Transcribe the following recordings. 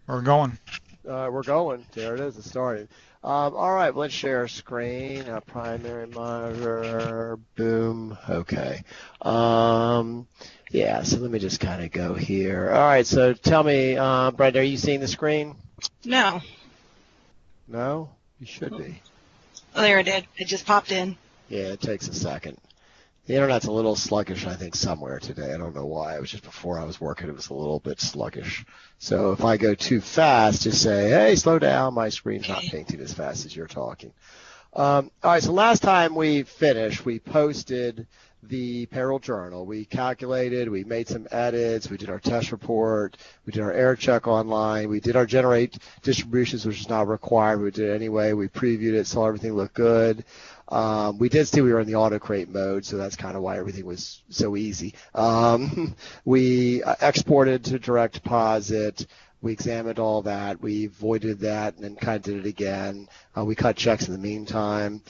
We're going. We're going. There it is. It's starting. All right, let's share screen. Primary monitor. Boom. Okay. Yeah, so let me just kind of go here. All right, so tell me, Brenda, are you seeing the screen? No. No? You should be. Oh, there it did. It just popped in. Yeah, it takes a second. The internet's a little sluggish, I think, somewhere today. I don't know why. It was just before I was working. It was a little bit sluggish. So if I go too fast, just say, hey, slow down. My screen's not painting as fast as you're talking. All right, so last time we finished, we posted the payroll journal. We calculated, we made some edits, we did our test report, we did our error check online, we did our generate distributions, which is not required, but we did it anyway. We previewed it, saw everything looked good. We did see we were in the auto create mode, so that's kind of why everything was so easy. We exported to direct deposit. We examined all that. We voided that and then kind of did it again. We cut checks in the meantime.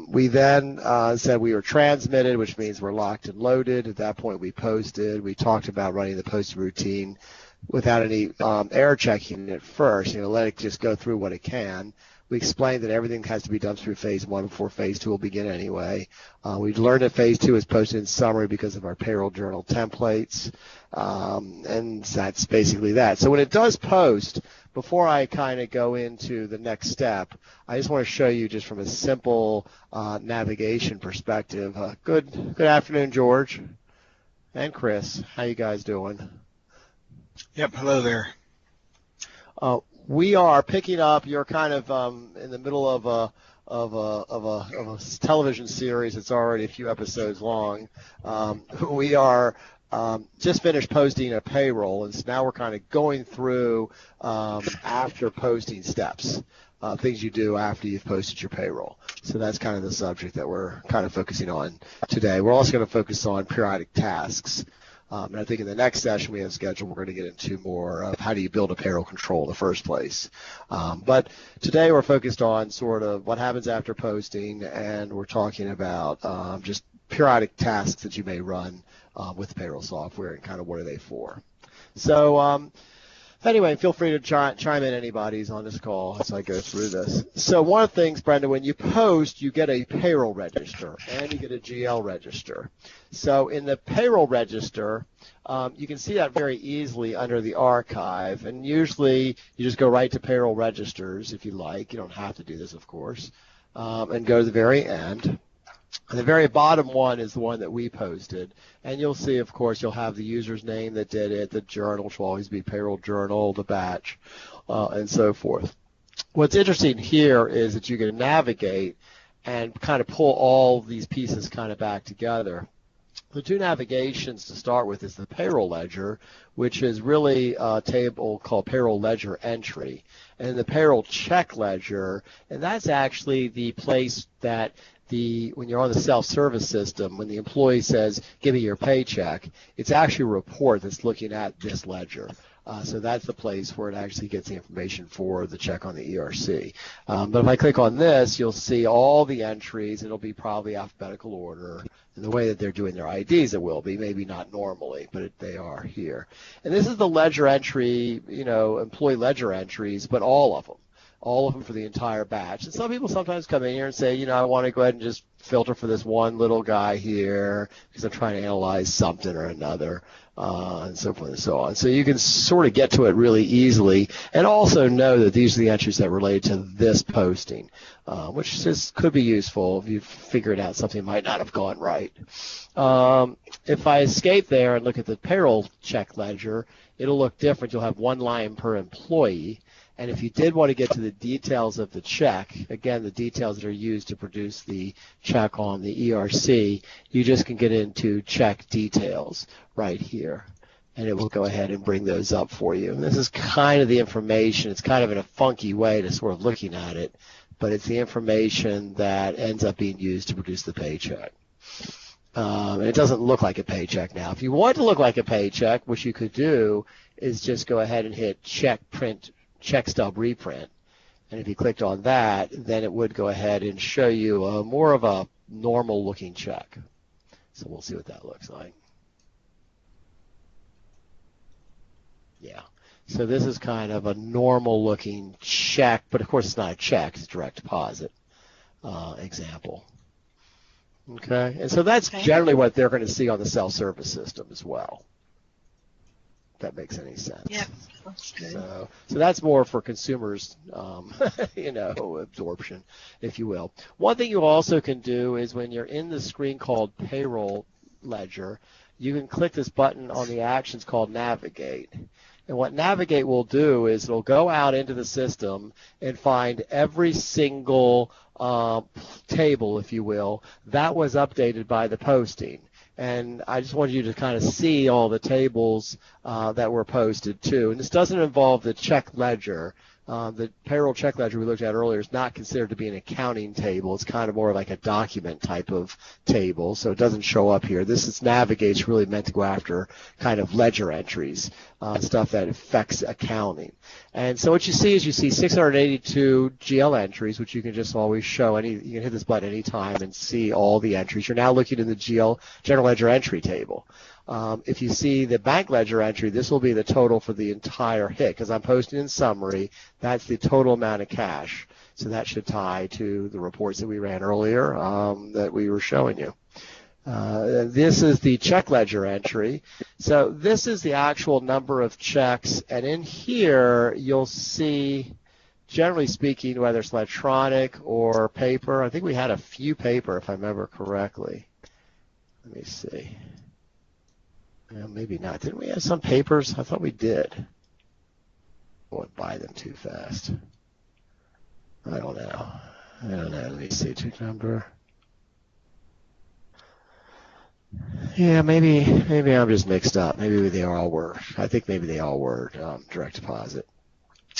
We then said we were transmitted, which means we're locked and loaded. At that point, we posted. We talked about running the post routine without any error checking it first. Let it just go through what it can. We explained that everything has to be done through phase 1 before phase 2 will begin anyway. We learned that phase 2 is posted in summary because of our payroll journal templates, and that's basically that. So when it does post, before I kind of go into the next step, I just want to show you just from a simple navigation perspective. Good afternoon, George and Chris. How you guys doing? Yep. Hello there. We are picking up. You're kind of in the middle of a television series that's already a few episodes long. We are just finished posting a payroll, and so now we're kind of going through after posting steps, things you do after you've posted your payroll. So that's kind of the subject that we're kind of focusing on today. We're also going to focus on periodic tasks. And I think in the next session we have scheduled, we're going to get into more of how do you build a payroll control in the first place. But today we're focused on sort of what happens after posting, and we're talking about just periodic tasks that you may run with the payroll software and kind of what are they for. So anyway, feel free to chime in, anybody's on this call as I go through this. So one of the things, Brenda, when you post, you get a payroll register and you get a GL register. So in the payroll register, you can see that very easily under the archive, and usually you just go right to payroll registers if you like. You don't have to do this, of course, and go to the very end. And the very bottom one is the one that we posted, and you'll see, of course, you'll have the user's name that did it, the journal, which will always be payroll journal, the batch, and so forth. What's interesting here is that you can navigate and kind of pull all these pieces kind of back together. The two navigations to start with is the payroll ledger, which is really a table called payroll ledger entry, and the payroll check ledger, and that's actually the place that when you're on the self-service system, when the employee says, give me your paycheck, it's actually a report that's looking at this ledger. So that's the place where it actually gets the information for the check on the ERC. But if I click on this, you'll see all the entries. It'll be probably alphabetical order. And the way that they're doing their IDs, it will be. Maybe not normally, but they are here. And this is the ledger entry, employee ledger entries, but all of them for the entire batch. And some people sometimes come in here and say, I want to go ahead and just filter for this one little guy here because I'm trying to analyze something or another, and so forth and so on. So you can sort of get to it really easily and also know that these are the entries that relate to this posting, which just could be useful if you've figured out something might not have gone right. If I escape there and look at the payroll check ledger, it'll look different. You'll have one line per employee. And if you did want to get to the details of the check, again, the details that are used to produce the check on the ERC, you just can get into check details right here. And it will go ahead and bring those up for you. And this is kind of the information. It's kind of in a funky way to sort of looking at it, but it's the information that ends up being used to produce the paycheck. And it doesn't look like a paycheck now. If you want to look like a paycheck, what you could do is just go ahead and hit check stub reprint, and if you clicked on that, then it would go ahead and show you more of a normal looking check. So we'll see what that looks like. Yeah. So this is kind of a normal looking check, but of course it's not a check, it's a direct deposit example. Okay, and so that's generally what they're going to see on the self-service system as well. If that makes any sense. Yep, that's good. So that's more for consumers, absorption, if you will. One thing you also can do is when you're in the screen called Payroll Ledger, you can click this button on the actions called Navigate. And what Navigate will do is it'll go out into the system and find every single table, if you will, that was updated by the posting. And I just wanted you to kind of see all the tables that were posted too. And this doesn't involve the check ledger. The payroll check ledger we looked at earlier is not considered to be an accounting table. It's kind of more like a document type of table, so it doesn't show up here. This is Navigate's really meant to go after kind of ledger entries, stuff that affects accounting. And so what you see is 682 GL entries, which you can just always show. You can hit this button anytime and see all the entries. You're now looking in the GL general ledger entry table. If you see the bank ledger entry, this will be the total for the entire hit, because I'm posting in summary. That's the total amount of cash. So that should tie to the reports that we ran earlier that we were showing you. This is the check ledger entry. So this is the actual number of checks, and in here you'll see, generally speaking, whether it's electronic or paper. I think we had a few paper, if I remember correctly. Let me see. Well, maybe not. Didn't we have some papers? I thought we did. I won't buy them too fast. I don't know. Let me see. Check number. Yeah, maybe I'm just mixed up. Maybe they all were. I think maybe they all were direct deposit.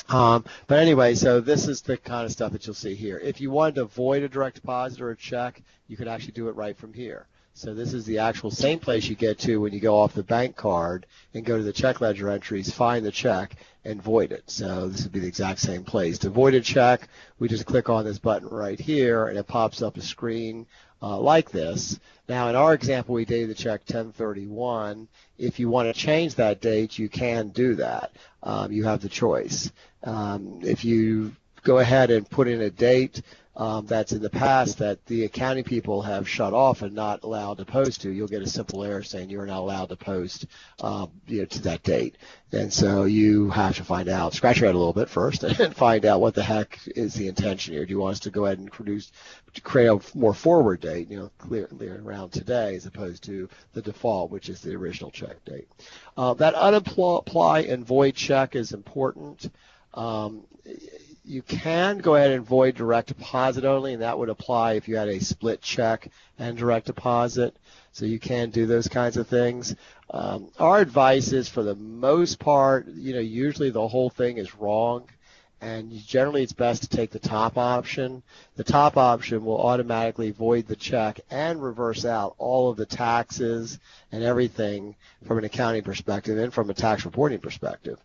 But anyway, so this is the kind of stuff that you'll see here. If you wanted to void a direct deposit or a check, you could actually do it right from here. So this is the actual same place you get to when you go off the bank card and go to the check ledger entries, find the check, and void it. So this would be the exact same place. To void a check, we just click on this button right here, and it pops up a screen like this. Now, in our example, we dated the check 10/31. If you want to change that date, you can do that. You have the choice. If you go ahead and put in a date that's in the past that the accounting people have shut off and not allowed to post to, you'll get a simple error saying you're not allowed to post to that date. And so you have to find out, scratch your head a little bit first and find out what the heck is the intention here. Do you want us to go ahead and create a more forward date, clearly around today, as opposed to the default, which is the original check date. That unapply and void check is important. You can go ahead and void direct deposit only, and that would apply if you had a split check and direct deposit. So you can do those kinds of things. Our advice is, for the most part, usually the whole thing is wrong, and generally it's best to take the top option. The top option will automatically void the check and reverse out all of the taxes and everything from an accounting perspective and from a tax reporting perspective.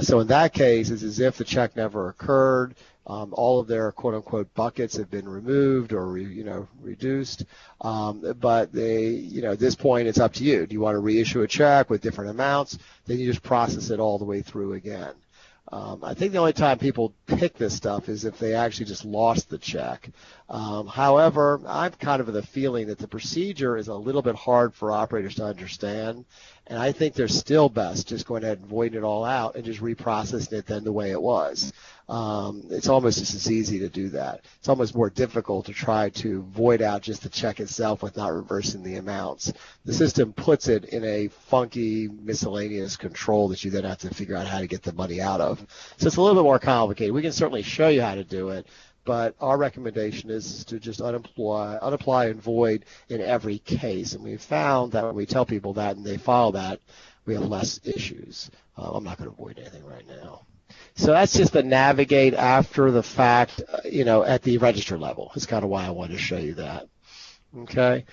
So in that case, it's as if the check never occurred. All of their quote-unquote buckets have been removed or reduced. But at this point, it's up to you. Do you want to reissue a check with different amounts? Then you just process it all the way through again. I think the only time people pick this stuff is if they actually just lost the check. However, I'm kind of the feeling that the procedure is a little bit hard for operators to understand, and I think they're still best just going ahead and voiding it all out and just reprocessing it then the way it was. It's almost just as easy to do that. It's almost more difficult to try to void out just the check itself with not reversing the amounts. The system puts it in a funky miscellaneous control that you then have to figure out how to get the money out of. So it's a little bit more complicated. We can certainly show you how to do it, but our recommendation is to just unapply and void in every case. And we've found that when we tell people that and they follow that, we have less issues. I'm not going to void anything right now. So that's just the navigate after the fact, at the register level. That's kind of why I wanted to show you that. Okay.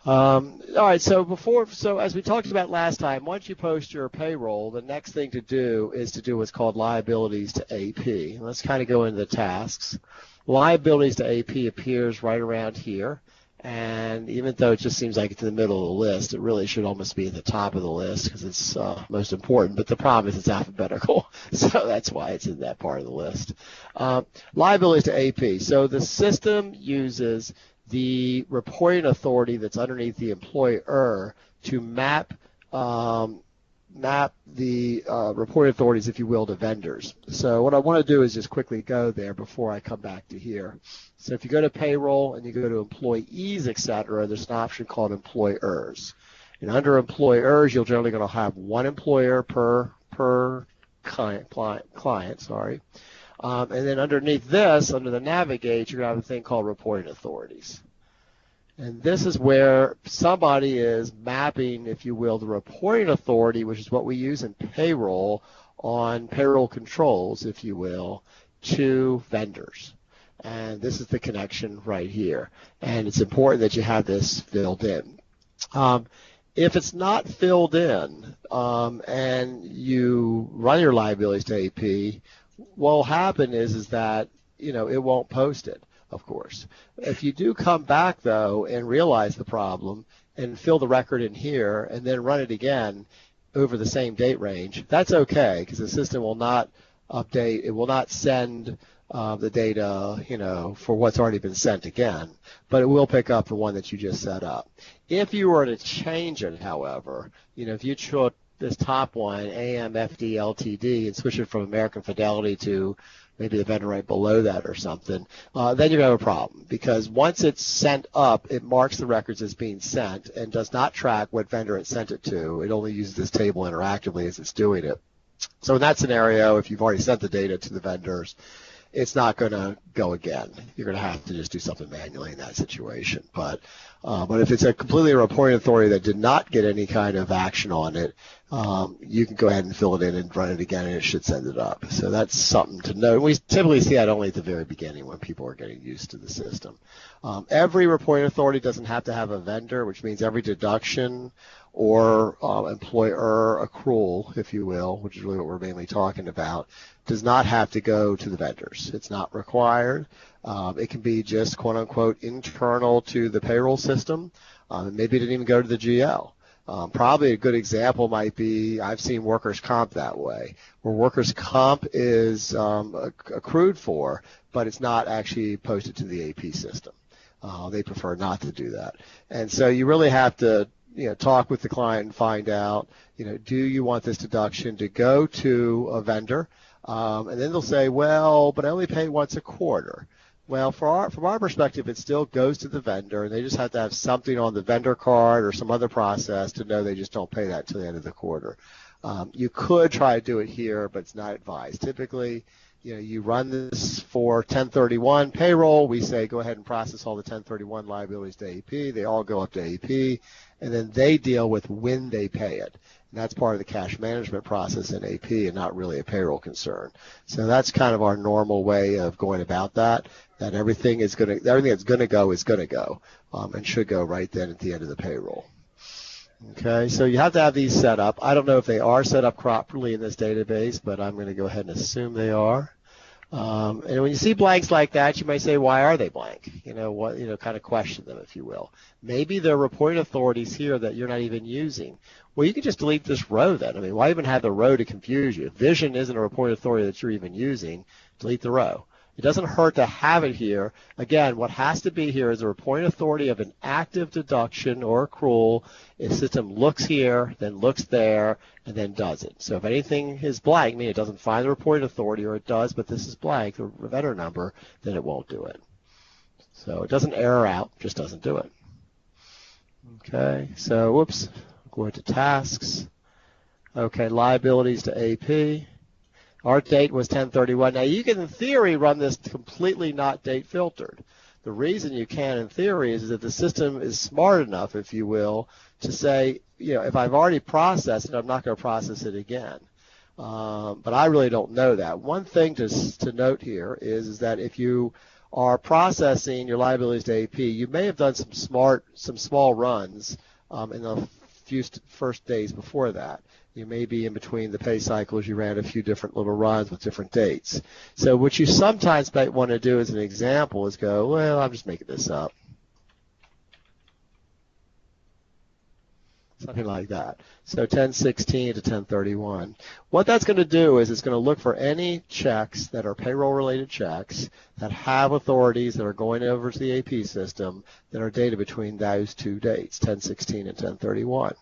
All right. So as we talked about last time, once you post your payroll, the next thing to do is to do what's called liabilities to AP. Let's kind of go into the tasks. Liabilities to AP appears right around here. And even though it just seems like it's in the middle of the list, it really should almost be at the top of the list because it's most important. But the problem is it's alphabetical, so that's why it's in that part of the list. Liabilities to AP. So the system uses the reporting authority that's underneath the employer to map the reporting authorities, if you will, to vendors. So what I want to do is just quickly go there before I come back to here. So if you go to payroll and you go to employees, etc., there's an option called employers. And under employers, you're generally going to have one employer per client, sorry. And then underneath this, under the navigate, you're going to have a thing called reporting authorities. And this is where somebody is mapping, if you will, the reporting authority, which is what we use in payroll, on payroll controls, if you will, to vendors. And this is the connection right here. And it's important that you have this filled in. If it's not filled in and you run your liabilities to AP, what will happen is that, it won't post it, of course. If you do come back, though, and realize the problem and fill the record in here and then run it again over the same date range, that's okay because the system will not update. It will not send the data, for what's already been sent again, but it will pick up the one that you just set up. If you were to change it, however, if you took this top one, AMFD LTD, and switch it from American Fidelity to maybe the vendor right below that or something, then you're going to have a problem because once it's sent up, it marks the records as being sent and does not track what vendor it sent it to. It only uses this table interactively as it's doing it. So in that scenario, if you've already sent the data to the vendors, it's not going to go again. You're going to have to just do something manually in that situation. But if it's a completely reporting authority that did not get any kind of action on it, you can go ahead and fill it in and run it again, and it should send it up. So that's something to know. We typically see that only at the very beginning when people are getting used to the system. Every reporting authority doesn't have to have a vendor, which means every deduction or employer accrual, if you will, which is really what we're mainly talking about, does not have to go to the vendors. It's not required. It can be just, quote unquote, internal to the payroll system. Maybe it didn't even go to the GL. Probably a good example might be, I've seen workers' comp that way, where workers' comp is accrued for, but it's not actually posted to the AP system. They prefer not to do that. And so you really have to talk with the client and find out, do you want this deduction to go to a vendor? And then they'll say, well, but I only pay once a quarter. Well, from our perspective, it still goes to the vendor, and they just have to have something on the vendor card or some other process to know they just don't pay that till the end of the quarter. You could try to do it here, but it's not advised. Typically, you run this for 1031 payroll. We say go ahead and process all the 1031 liabilities to AP. They all go up to AP, and then they deal with when they pay it. And that's part of the cash management process in AP and not really a payroll concern. So that's kind of our normal way of going about that everything that's going to go is going to go and should go right then at the end of the payroll. Okay, so you have to have these set up. I don't know if they are set up properly in this database, but I'm going to go ahead and assume they are. And when you see blanks like that, you might say, why are they blank? Kind of question them, if you will. Maybe there are reporting authorities here that you're not even using. Well, you can just delete this row then. I mean, why even have the row to confuse you? If Vision isn't a reporting authority that you're even using, delete the row. It doesn't hurt to have it here. Again, what has to be here is a reporting authority of an active deduction or accrual. The system looks here, then looks there, and then does it. So if anything is blank, meaning it doesn't find the reporting authority, or it does, but this is blank, the vendor number, then it won't do it. So it doesn't error out, just doesn't do it. Okay, so whoops, go into tasks. Okay, liabilities to AP. Our date was 1031. Now, you can, in theory, run this completely not date filtered. The reason you can, in theory, is that the system is smart enough, if you will, to say, if I've already processed it, I'm not going to process it again. But I really don't know that. One thing to note here is that if you are processing your liabilities to AP, you may have done some small runs in the few first days before that. You may be in between the pay cycles, you ran a few different little runs with different dates. So what you sometimes might want to do as an example is go, well, I'm just making this up. something like that. So 1016 to 1031. What that's going to do is it's going to look for any checks that are payroll-related checks that have authorities that are going over to the AP system that are dated between those two dates, 1016 and 1031.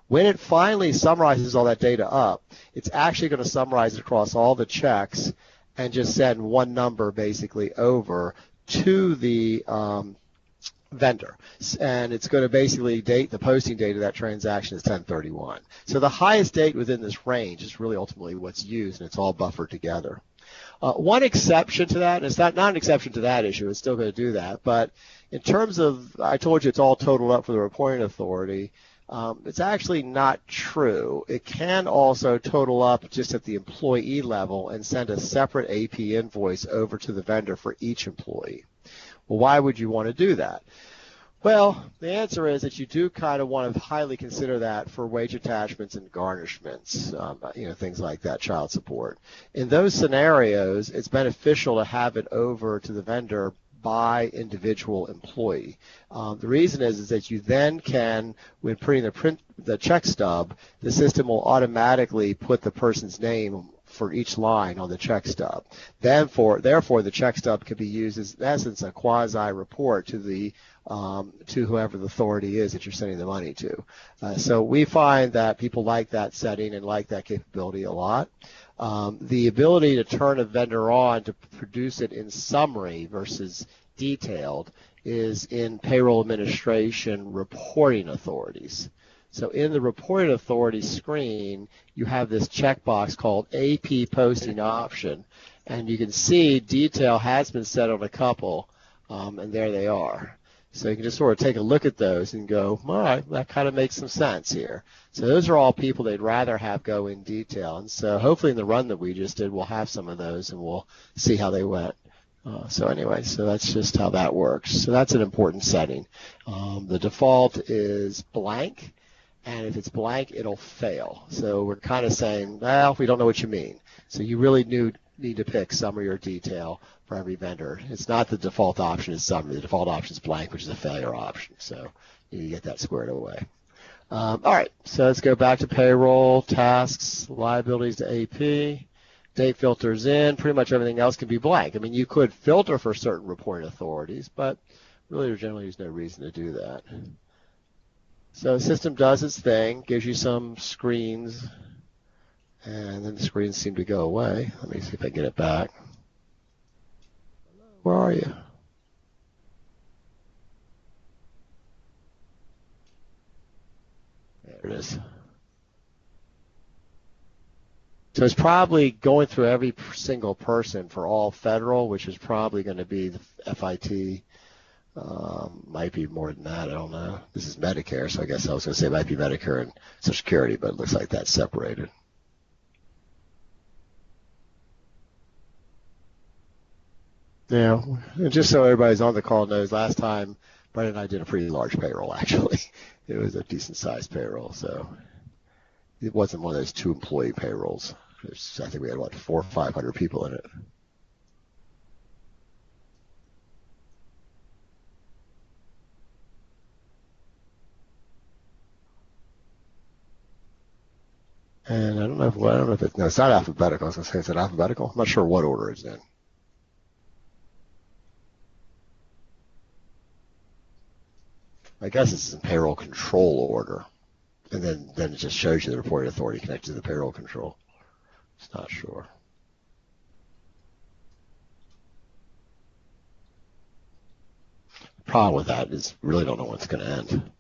When it finally summarizes all that data up, it's actually going to summarize it across all the checks and just send one number basically over to the vendor, and it's going to basically date the posting date of that transaction is 1031. So the highest date within this range is really ultimately what's used, and it's all buffered together. One exception to that, and it's not an exception to that issue, it's still going to do that, but in terms of, I told you it's all totaled up for the reporting authority, it's actually not true. It can also total up just at the employee level and send a separate AP invoice over to the vendor for each employee. Well, why would you want to do that? Well, the answer is that you do kind of want to highly consider that for wage attachments and garnishments, things like that, child support. In those scenarios, it's beneficial to have it over to the vendor by individual employee. The reason is that you then can, when putting the check stub, the system will automatically put the person's name for each line on the check stub. Therefore, the check stub can be used as, in essence, a quasi-report to whoever the authority is that you're sending the money to. So we find that people like that setting and like that capability a lot. The ability to turn a vendor on to produce it in summary versus detailed is in payroll administration reporting authorities. So in the reporting authority screen, you have this checkbox called AP posting option, and you can see detail has been set on a couple, and there they are. So you can just sort of take a look at those and go, all right, that kind of makes some sense here. So those are all people they'd rather have go in detail. And so hopefully in the run that we just did, we'll have some of those and we'll see how they went. So anyway, so that's just how that works. So that's an important setting. The default is blank, and if it's blank, it'll fail. So we're kind of saying, well, we don't know what you mean. So you really need to pick summary or detail for every vendor. It's not the default option is summary. The default option is blank, which is a failure option. So you need to get that squared away. All right, so let's go back to payroll, tasks, liabilities to AP. Date filters in. Pretty much everything else can be blank. I mean, you could filter for certain reporting authorities, but really generally there's no reason to do that. So the system does its thing, gives you some screens, and then the screens seem to go away. Let me see if I get it back. Where are you? There it is. So it's probably going through every single person for all federal, which is probably going to be the FIT. Might be more than that. I don't know. This is Medicare, so I guess I was going to say it might be Medicare and Social Security, but it looks like that's separated. Yeah, and just so everybody's on the call knows, last time Brett and I did a pretty large payroll, actually. It was a decent-sized payroll, so it wasn't one of those two-employee payrolls. I think we had, 400 or 500 people in it. And I don't know if it's, no, it's not alphabetical. I was going to say, is it alphabetical? I'm not sure what order it's in. I guess it's in payroll control order. And then it just shows you the reporting authority connected to the payroll control. It's not sure. The problem with that is really don't know when it's going to end.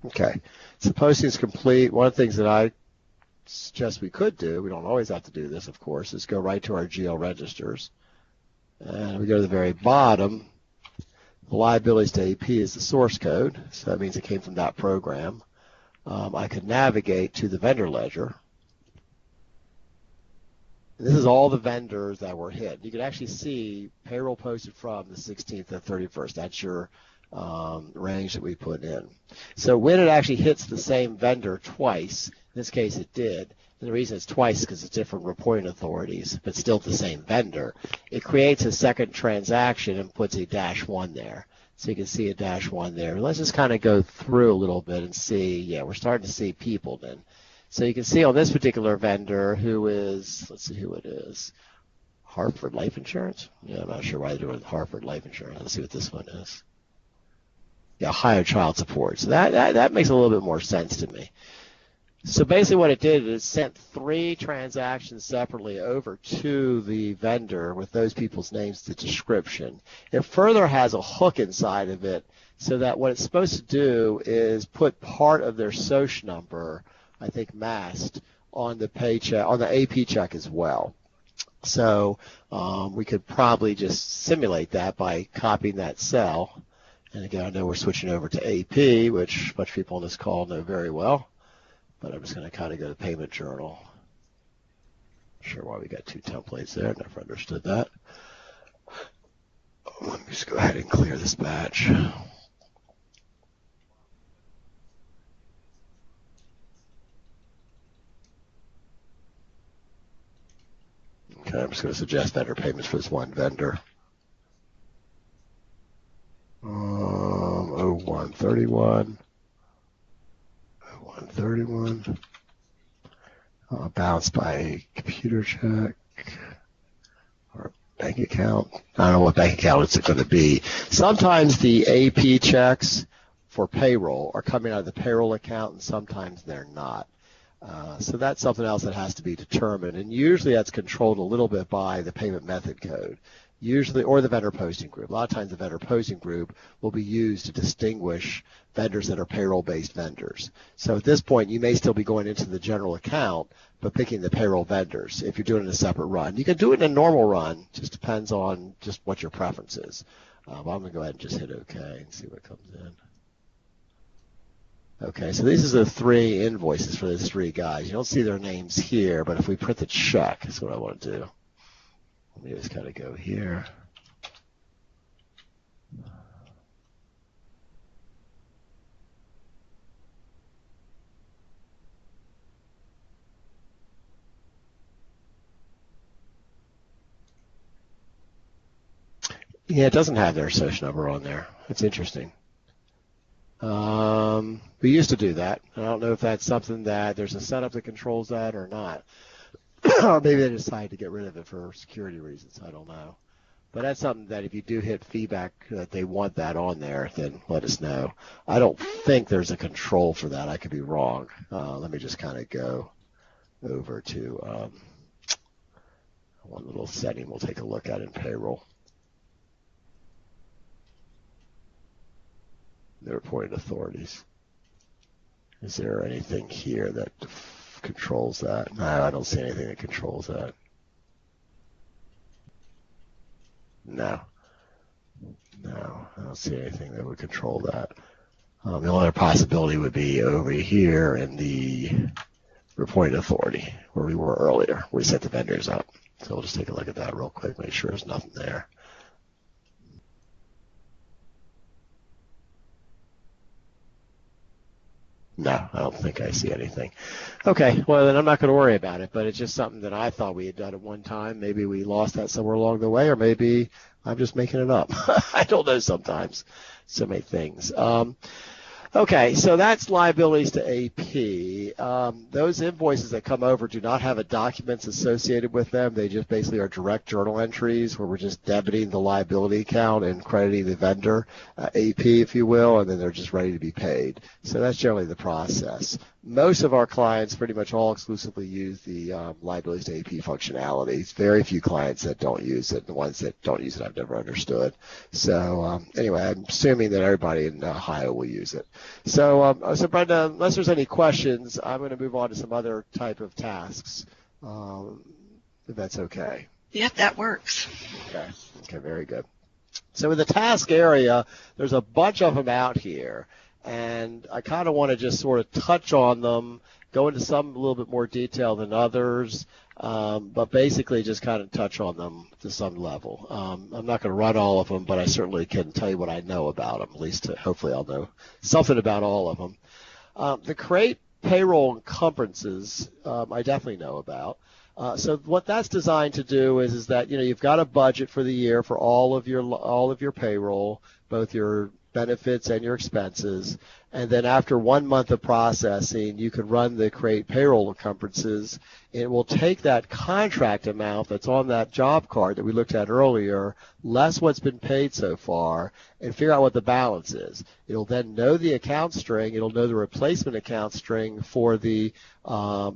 Okay, so posting is complete. One of the things that I suggest we could do, we don't always have to do this, of course, is go right to our GL registers. And we go to the very bottom. The liabilities to AP is the source code, so that means it came from that program. I could navigate to the vendor ledger. And this is all the vendors that were hit. You can actually see payroll posted from the 16th to 31st. That's your range that we put in. So when it actually hits the same vendor twice, in this case it did, and the reason it's twice is because it's different reporting authorities, but still the same vendor, it creates a second transaction and puts a -1 there. So you can see a -1 there. Let's just kind of go through a little bit and see, yeah, we're starting to see people then. So you can see on this particular vendor who is, let's see who it is, Hartford Life Insurance? Yeah, I'm not sure why they're doing Hartford Life Insurance. Let's see what this one is. Yeah, Ohio Child Support. So that makes a little bit more sense to me. So basically what it did is sent 3 transactions separately over to the vendor with those people's names, the description. It further has a hook inside of it so that what it's supposed to do is put part of their SOCH number, I think masked, on the paycheck, on the AP check as well. So we could probably just simulate that by copying that cell. And again, I know we're switching over to AP, which a bunch of people on this call know very well. But I'm just going to kind of go to payment journal. Not sure why we got 2 templates there. Never understood that. Let me just go ahead and clear this batch. Okay, I'm just going to suggest vendor payments for this one vendor. 0131. 0131. Bounced by computer check or bank account. I don't know what bank account it's going to be. Sometimes the AP checks for payroll are coming out of the payroll account, and sometimes they're not. So that's something else that has to be determined, and usually that's controlled a little bit by the payment method code, usually, or the vendor posting group. A lot of times the vendor posting group will be used to distinguish vendors that are payroll-based vendors. So at this point, you may still be going into the general account, but picking the payroll vendors if you're doing it in a separate run. You can do it in a normal run, just depends on just what your preference is. But I'm going to go ahead and just hit OK and see what comes in. Okay, so these are the 3 invoices for those 3 guys. You don't see their names here, but if we print the check, that's what I want to do. Let me just kind of go here. Yeah, it doesn't have their social number on there. That's interesting. We used to do that. I don't know if that's something that there's a setup that controls that or not. Or maybe they decided to get rid of it for security reasons. I don't know. But that's something that if you do hit feedback that they want that on there, then let us know. I don't think there's a control for that. I could be wrong. Let me just kind of go over to one little setting we'll take a look at in payroll. The reporting authorities. Is there anything here that controls that? No, I don't see anything that controls that. No, I don't see anything that would control that. The only other possibility would be over here in the reporting authority where we were earlier, where we set the vendors up. So we'll just take a look at that real quick, make sure there's nothing there. No, I don't think I see anything. Okay, well, then I'm not going to worry about it, but it's just something that I thought we had done at one time. Maybe we lost that somewhere along the way, or maybe I'm just making it up. I don't know sometimes. So many things. Okay, so that's liabilities to AP. Those invoices that come over do not have a documents associated with them. They just basically are direct journal entries where we're just debiting the liability account and crediting the vendor, AP, if you will, and then they're just ready to be paid. So that's generally the process. Most of our clients pretty much all exclusively use the liabilities to AP functionalities. Very few clients that don't use it. The ones that don't use it I've never understood. So anyway, I'm assuming that everybody in Ohio will use it. So Brenda, unless there's any questions, I'm going to move on to some other type of tasks, if that's okay. Yep, that works. Okay. Okay, very good. So in the task area, there's a bunch of them out here, and I kind of want to just sort of touch on them, go into some a little bit more detail than others, but basically just kind of touch on them to some level. I'm not going to run all of them, but I certainly can tell you what I know about them, at least hopefully I'll know something about all of them. The create payroll encumbrances, I definitely know about. So what that's designed to do is that you've got a budget for the year for all of your payroll, both your benefits and your expenses, and then after 1 month of processing, you can run the create payroll encumbrances. It will take that contract amount that's on that job card that we looked at earlier, less what's been paid so far, and figure out what the balance is. It'll then know the account string. It'll know the replacement account string for the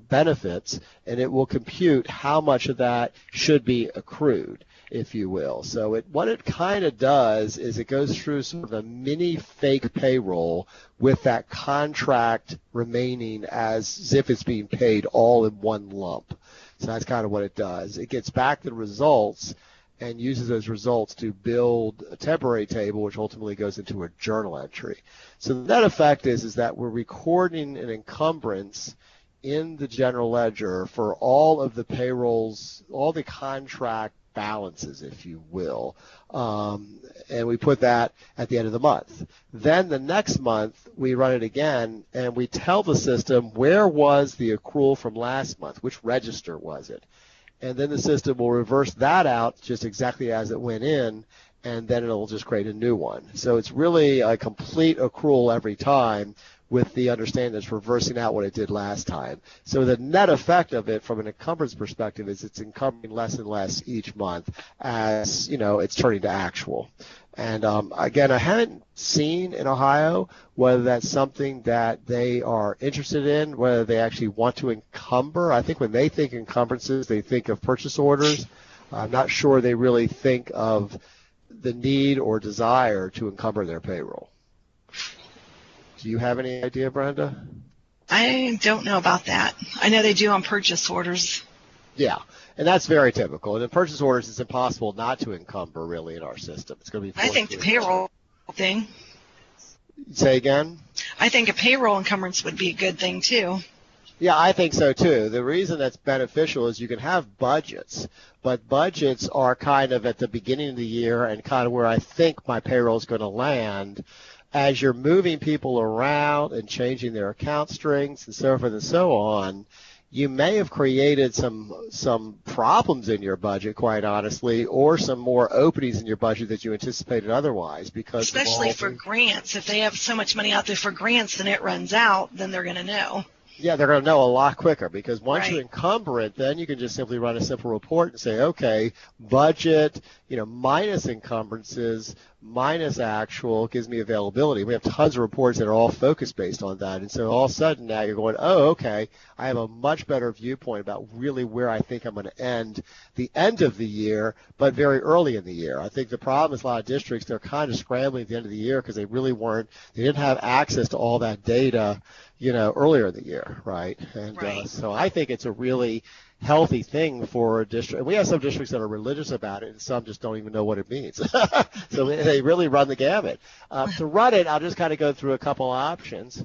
benefits, and it will compute how much of that should be accrued, if you will. So what it kind of does is it goes through sort of a mini fake payroll with that contract remaining as if it's being paid all in one lump. So that's kind of what it does. It gets back the results and uses those results to build a temporary table, which ultimately goes into a journal entry. So the net effect is that we're recording an encumbrance in the general ledger for all of the payrolls, all the contract balances, if you will, and we put that at the end of the month. Then the next month we run it again and we tell the system where was the accrual from last month, which register was it, and then the system will reverse that out just exactly as it went in, and then it'll just create a new one. So it's really a complete accrual every time, with the understanding that it's reversing out what it did last time. So the net effect of it from an encumbrance perspective is it's encumbering less and less each month as it's turning to actual. And again, I haven't seen in Ohio whether that's something that they are interested in, whether they actually want to encumber. I think when they think encumbrances, they think of purchase orders. I'm not sure they really think of the need or desire to encumber their payroll. Do you have any idea, Brenda? I don't know about that. I know they do on purchase orders. Yeah, and that's very typical. And in purchase orders, it's impossible not to encumber, really, in our system. It's going to be. I think the payroll thing. Say again? I think a payroll encumbrance would be a good thing, too. Yeah, I think so, too. The reason that's beneficial is you can have budgets, but budgets are kind of at the beginning of the year and kind of where I think my payroll is going to land. As you're moving people around and changing their account strings and so forth and so on, you may have created some problems in your budget, quite honestly, or some more openings in your budget that you anticipated otherwise. Because especially for grants. If they have so much money out there for grants and it runs out, then they're going to know. Yeah, they're going to know a lot quicker, because once Right. you encumber it, then you can just simply run a simple report and say, okay, budget, minus encumbrances, minus actual gives me availability. We have tons of reports that are all focus based on that. And so all of a sudden now you're going, oh, okay, I have a much better viewpoint about really where I think I'm going to end the end of the year, but very early in the year. I think the problem is a lot of districts, they're kind of scrambling at the end of the year because they didn't have access to all that data, earlier in the year, right? And Right. So I think it's a really healthy thing for a district. And we have some districts that are religious about it, and some just don't even know what it means. So they really run the gamut. To run it, I'll just kind of go through a couple options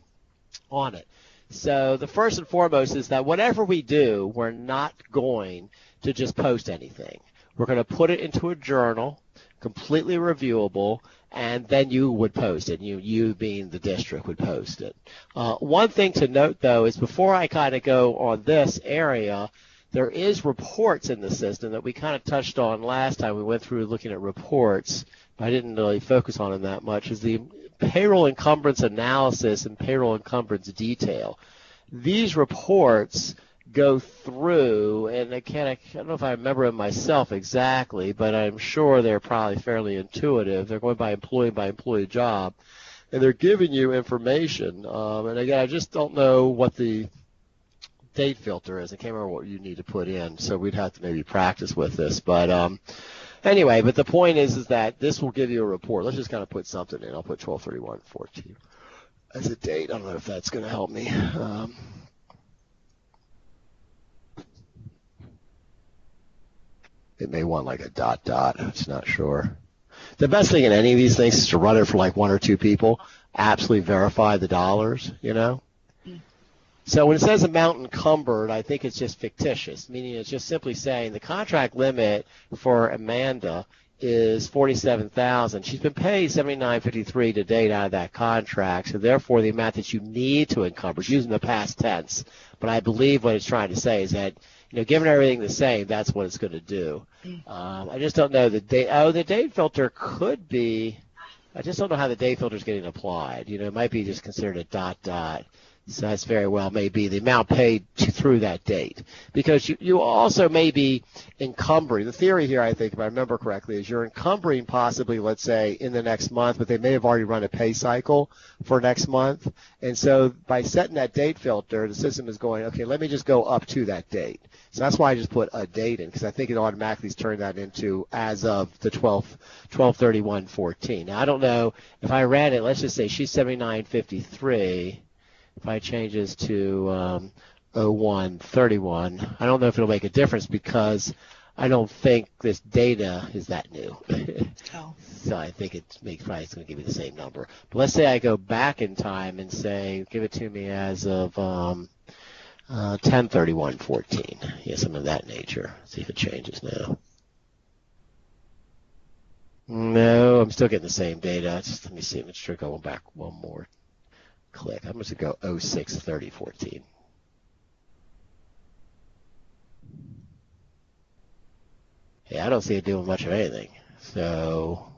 on it. So the first and foremost is that whatever we do, we're not going to just post anything. We're going to put it into a journal, completely reviewable, and then you would post it. You being the district would post it. One thing to note, though, is before I kind of go on this area, there is reports in the system that we kind of touched on last time. We went through looking at reports, but I didn't really focus on them that much, is the payroll encumbrance analysis and payroll encumbrance detail. These reports go through, and I don't know if I remember them myself exactly, but I'm sure they're probably fairly intuitive. They're going by employee job, and they're giving you information. And again, I just don't know what the date filter is. I can't remember what you need to put in, so we'd have to maybe practice with this. But anyway, but the point is that this will give you a report. Let's just kind of put something in. I'll put 12/31/14 as a date. I don't know if that's going to help me. It may want like a dot. I'm just not sure. The best thing in any of these things is to run it for like one or two people, absolutely verify the dollars, So when it says amount encumbered, I think it's just fictitious, meaning it's just simply saying the contract limit for Amanda is $47,000. She's been paid $79.53 to date out of that contract, so therefore the amount that you need to encumber is using the past tense. But I believe what it's trying to say is that, given everything the same, that's what it's going to do. I just don't know the date. Oh, the date filter could be. I just don't know how the date filter is getting applied. It might be just considered a dot. So that's very well may be the amount paid through that date. Because you also may be encumbering. The theory here, I think, if I remember correctly, is you're encumbering possibly, let's say, in the next month, but they may have already run a pay cycle for next month. And so by setting that date filter, the system is going, okay, let me just go up to that date. So that's why I just put a date in, because I think it automatically turned that into as of the 12/31/14. Now, I don't know if I ran it, let's just say she's 79.53. If I change this to 01/31, I don't know if it'll make a difference because I don't think this data is that new. So I think probably it's going to give you the same number. But let's say I go back in time and say, give it to me as of 10/31/14. Yeah, something of that nature. See if it changes now. No, I'm still getting the same data. Let me see. Let's try going back one more click. I'm just going to go 06/30/14. Yeah, I don't see it doing much of anything. So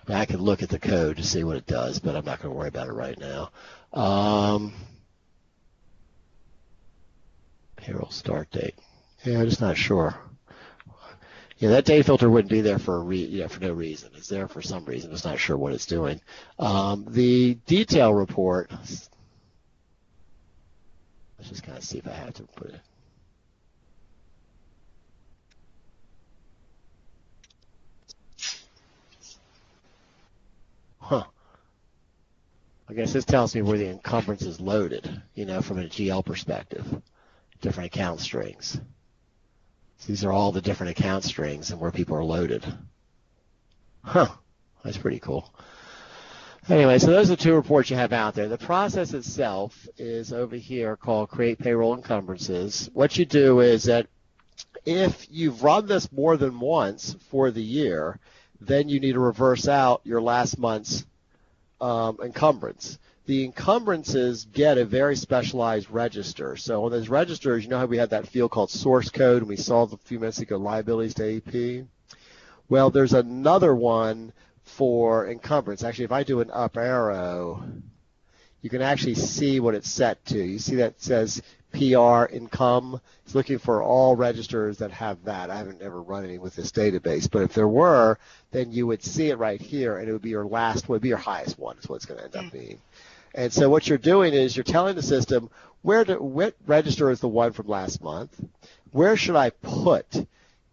I can look at the code to see what it does, but I'm not going to worry about it right now. Payroll start date. Yeah, I'm just not sure. Yeah, that date filter wouldn't be there for for no reason. It's there for some reason. It's not sure what it's doing. The detail report. Let's just kind of see if I have to put it. Huh. I guess this tells me where the encumbrance is loaded, from a GL perspective. Different account strings. So these are all the different account strings and where people are loaded. Huh. That's pretty cool. Anyway, so those are the two reports you have out there. The process itself is over here called Create Payroll Encumbrances. What you do is that if you've run this more than once for the year, then you need to reverse out your last month's encumbrance. The encumbrances get a very specialized register. So on those registers, you know how we had that field called source code, and we saw a few minutes ago liabilities to AP? Well, there's another one for encumbrance. Actually, if I do an up arrow, you can actually see what it's set to. You see that it says PR income. It's looking for all registers that have that. I haven't ever run any with this database, but if there were, then you would see it right here, and it would be your highest one is what it's going to end up being. And so what you're doing is you're telling the system what register is the one from last month, where should I put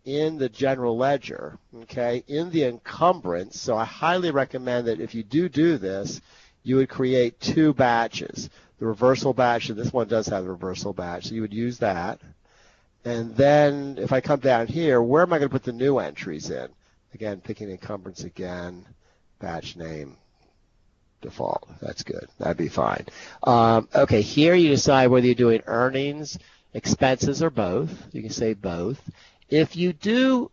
in the general ledger, okay, in the encumbrance. So I highly recommend that if you do this, you would create two batches. The reversal batch, and this one does have a reversal batch, so you would use that. And then if I come down here, where am I going to put the new entries in? Again, picking encumbrance again, batch name. Default. That's good. That'd be fine. Okay, here you decide whether you're doing earnings, expenses, or both. You can say both. If you do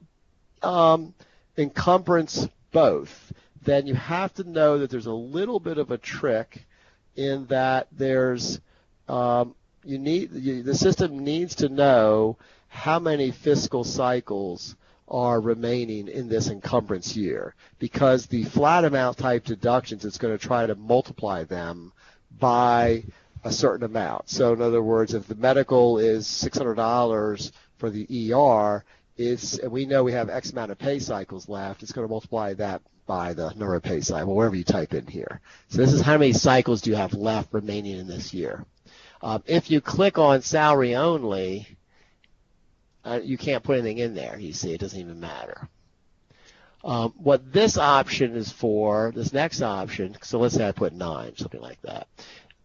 encumbrance both, then you have to know that there's a little bit of a trick in that there's the system needs to know how many fiscal cycles are remaining in this encumbrance year, because the flat amount type deductions, it's going to try to multiply them by a certain amount. So in other words, if the medical is $600 for the ER, and we know we have X amount of pay cycles left, it's going to multiply that by the number of pay cycles, wherever you type in here. So this is how many cycles do you have left remaining in this year. If you click on salary only, you can't put anything in there. You see, it doesn't even matter. What this option is for, this next option, so let's say I put 9, something like that.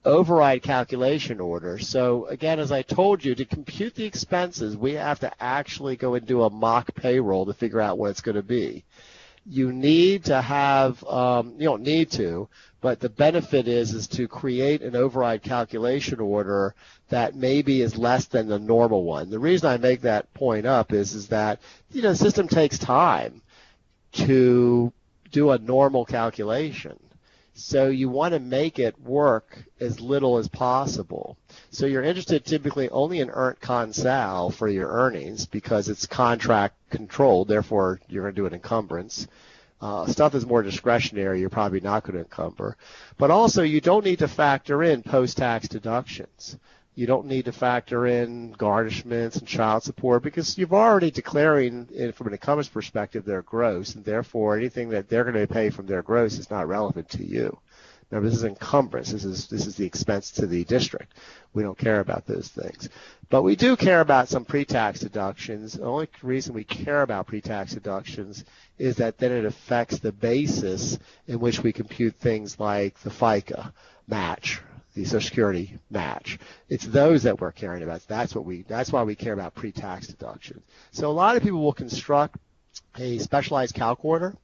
override calculation order. So again, as I told you, to compute the expenses, we have to actually go and do a mock payroll to figure out what it's going to be. You need to have, you don't need to, but the benefit is to create an override calculation order that maybe is less than the normal one. The reason I make that point up is that, the system takes time to do a normal calculation. So you want to make it work as little as possible. So you're interested typically only in earned consal for your earnings because it's contract controlled, therefore you're going to do an encumbrance. Stuff is more discretionary, you're probably not going to encumber. But also you don't need to factor in post-tax deductions. You don't need to factor in garnishments and child support because you've already declaring, from an encumbrance perspective, their gross, and therefore anything that they're going to pay from their gross is not relevant to you. Remember, this is encumbrance. This is the expense to the district. We don't care about those things. But we do care about some pre-tax deductions. The only reason we care about pre-tax deductions is that then it affects the basis in which we compute things like the FICA match, the Social Security match. It's those that we're caring about. That's why we care about pre-tax deductions. So a lot of people will construct a specialized calc order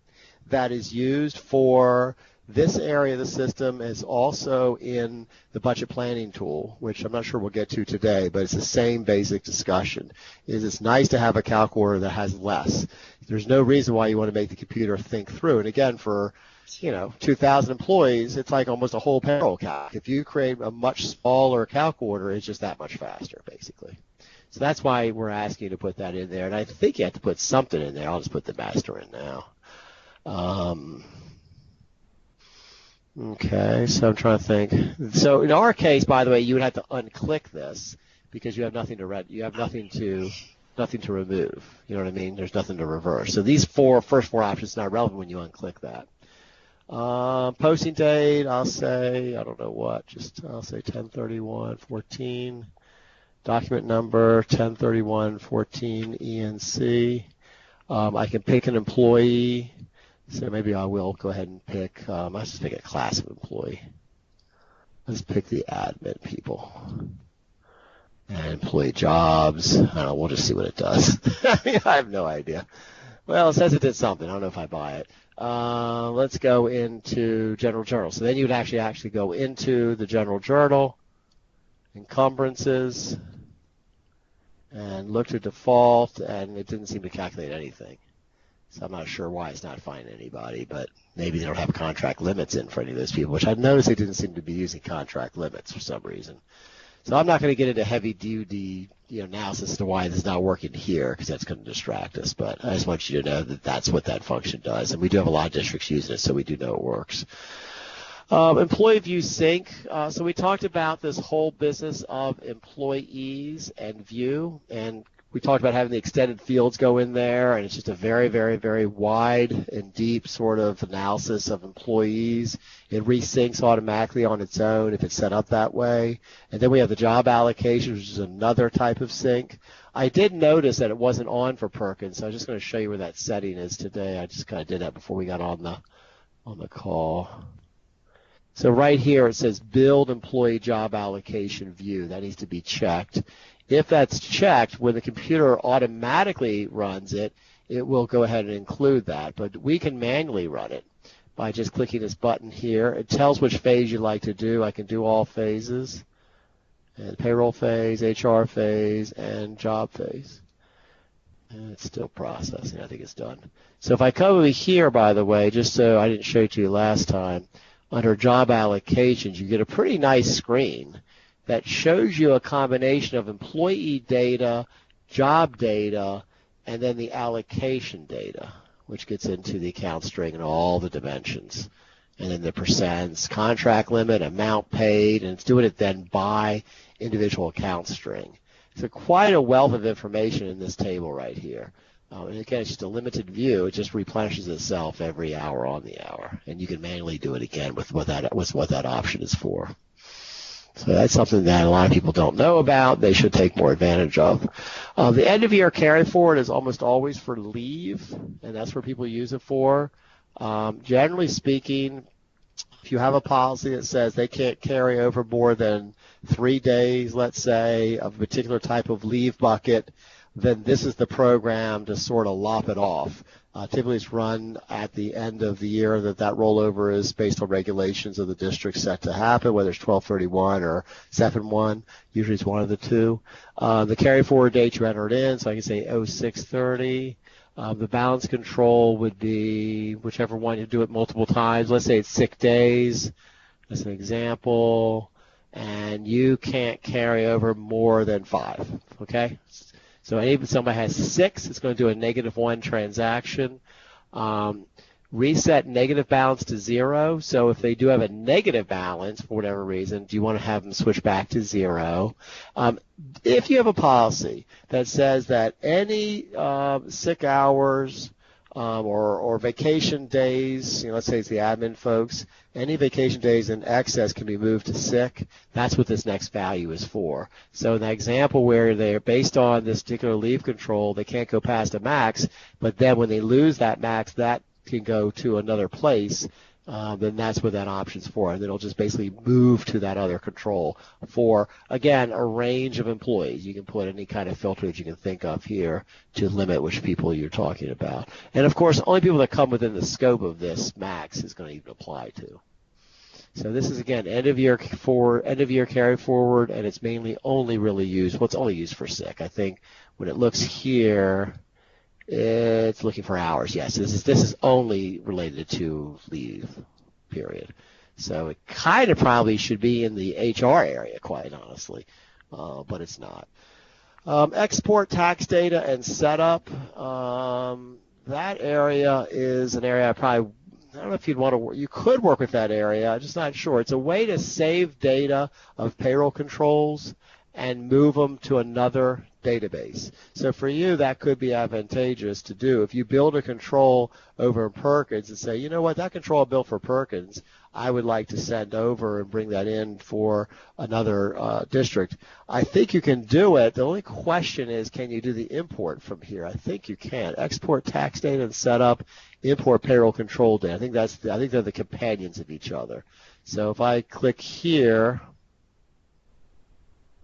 that is used for this area of the system, is also in the budget planning tool, which I'm not sure we'll get to today, but it's the same basic discussion. It's nice to have a calc order that has less. There's no reason why you want to make the computer think through. And again, for 2,000 employees, it's like almost a whole payroll calc. If you create a much smaller calc order, it's just that much faster, basically. So that's why we're asking you to put that in there. And I think you have to put something in there. I'll just put the master in now. Okay, so I'm trying to think. So in our case, by the way, you would have to unclick this because you have nothing to nothing to remove. You know what I mean? There's nothing to reverse. So these first four options are not relevant when you unclick that. Posting date, I'll say, I don't know what, I'll say 10/31/14. Document number 10/31/14 ENC. I can pick an employee. So maybe I will go ahead and pick, let's just pick a class of employee. Let's pick the admin people. And employee jobs. I don't know, we'll just see what it does. I have no idea. Well, it says it did something. I don't know if I buy it. Let's go into general journal. So then you would actually go into the general journal, encumbrances, and look to default, and it didn't seem to calculate anything. So I'm not sure why it's not finding anybody, but maybe they don't have contract limits in for any of those people, which I've noticed they didn't seem to be using contract limits for some reason. So I'm not going to get into heavy duty analysis as to why this is not working here because that's going to distract us, but I just want you to know that that's what that function does, and we do have a lot of districts using it, so we do know it works. Employee view sync. So we talked about this whole business of employees and view, and we talked about having the extended fields go in there, and it's just a very, very, very wide and deep sort of analysis of employees. It resyncs automatically on its own if it's set up that way. And then we have the job allocation, which is another type of sync. I did notice that it wasn't on for Perkins, so I'm just going to show you where that setting is today. I just kind of did that before we got on the call. So right here it says build employee job allocation view. That needs to be checked. If that's checked, when the computer automatically runs it, it will go ahead and include that. But we can manually run it by just clicking this button here. It tells which phase you'd like to do. I can do all phases, and payroll phase, HR phase, and job phase. And it's still processing. I think it's done. So if I come over here, by the way, just so I didn't show it to you last time, under job allocations, you get a pretty nice screen that shows you a combination of employee data, job data, and then the allocation data, which gets into the account string and all the dimensions. And then the percents, contract limit, amount paid, and it's doing it then by individual account string. So quite a wealth of information in this table right here. And again, it's just a limited view. It just replenishes itself every hour on the hour. And you can manually do it again with what that option is for. So that's something that a lot of people don't know about. They should take more advantage of. The end of year carry forward is almost always for leave, and that's where people use it for. Generally speaking, If you have a policy that says they can't carry over more than 3 days, let's say, of a particular type of leave bucket, then this is the program to sort of lop it off. Typically it's run at the end of the year that rollover is based on regulations of the district set to happen, whether it's 12/31 or 7/1. Usually it's one of the two. The carry forward date you entered in, so I can say 06/30. The balance control would be whichever one you do it multiple times. Let's say it's sick days, as an example, and you can't carry over more than 5, okay? So if somebody has 6, it's going to do a -1 transaction. Reset negative balance to 0. So if they do have a negative balance for whatever reason, do you want to have them switch back to 0? If you have a policy that says that any sick hours or vacation days, let's say it's the admin folks, any vacation days in excess can be moved to sick. That's what this next value is for. So in that example where they're based on this particular leave control, they can't go past a max, but then when they lose that max, that can go to another place, then that's what that option's for. And then it'll just basically move to that other control for, again, a range of employees. You can put any kind of filter that you can think of here to limit which people you're talking about. And, of course, only people that come within the scope of this max is going to even apply to. So this is, again, end of year carry forward, and it's mainly only really used, well, it's only used for sick. I think when it looks here, it's looking for hours. Yes, this is only related to leave, period. So it kind of probably should be in the HR area, quite honestly, but it's not. Export tax data and setup. That area is an area I don't know if you'd want to work. You could work with that area. I'm just not sure. It's a way to save data of payroll controls and move them to another database. So for you, that could be advantageous to do. If you build a control over in Perkins and say, you know what, that control I built for Perkins, I would like to send over and bring that in for another district. I think you can do it. The only question is, can you do the import from here? I think you can. Export tax data and setup, import payroll control data. I think they're the companions of each other. So if I click here,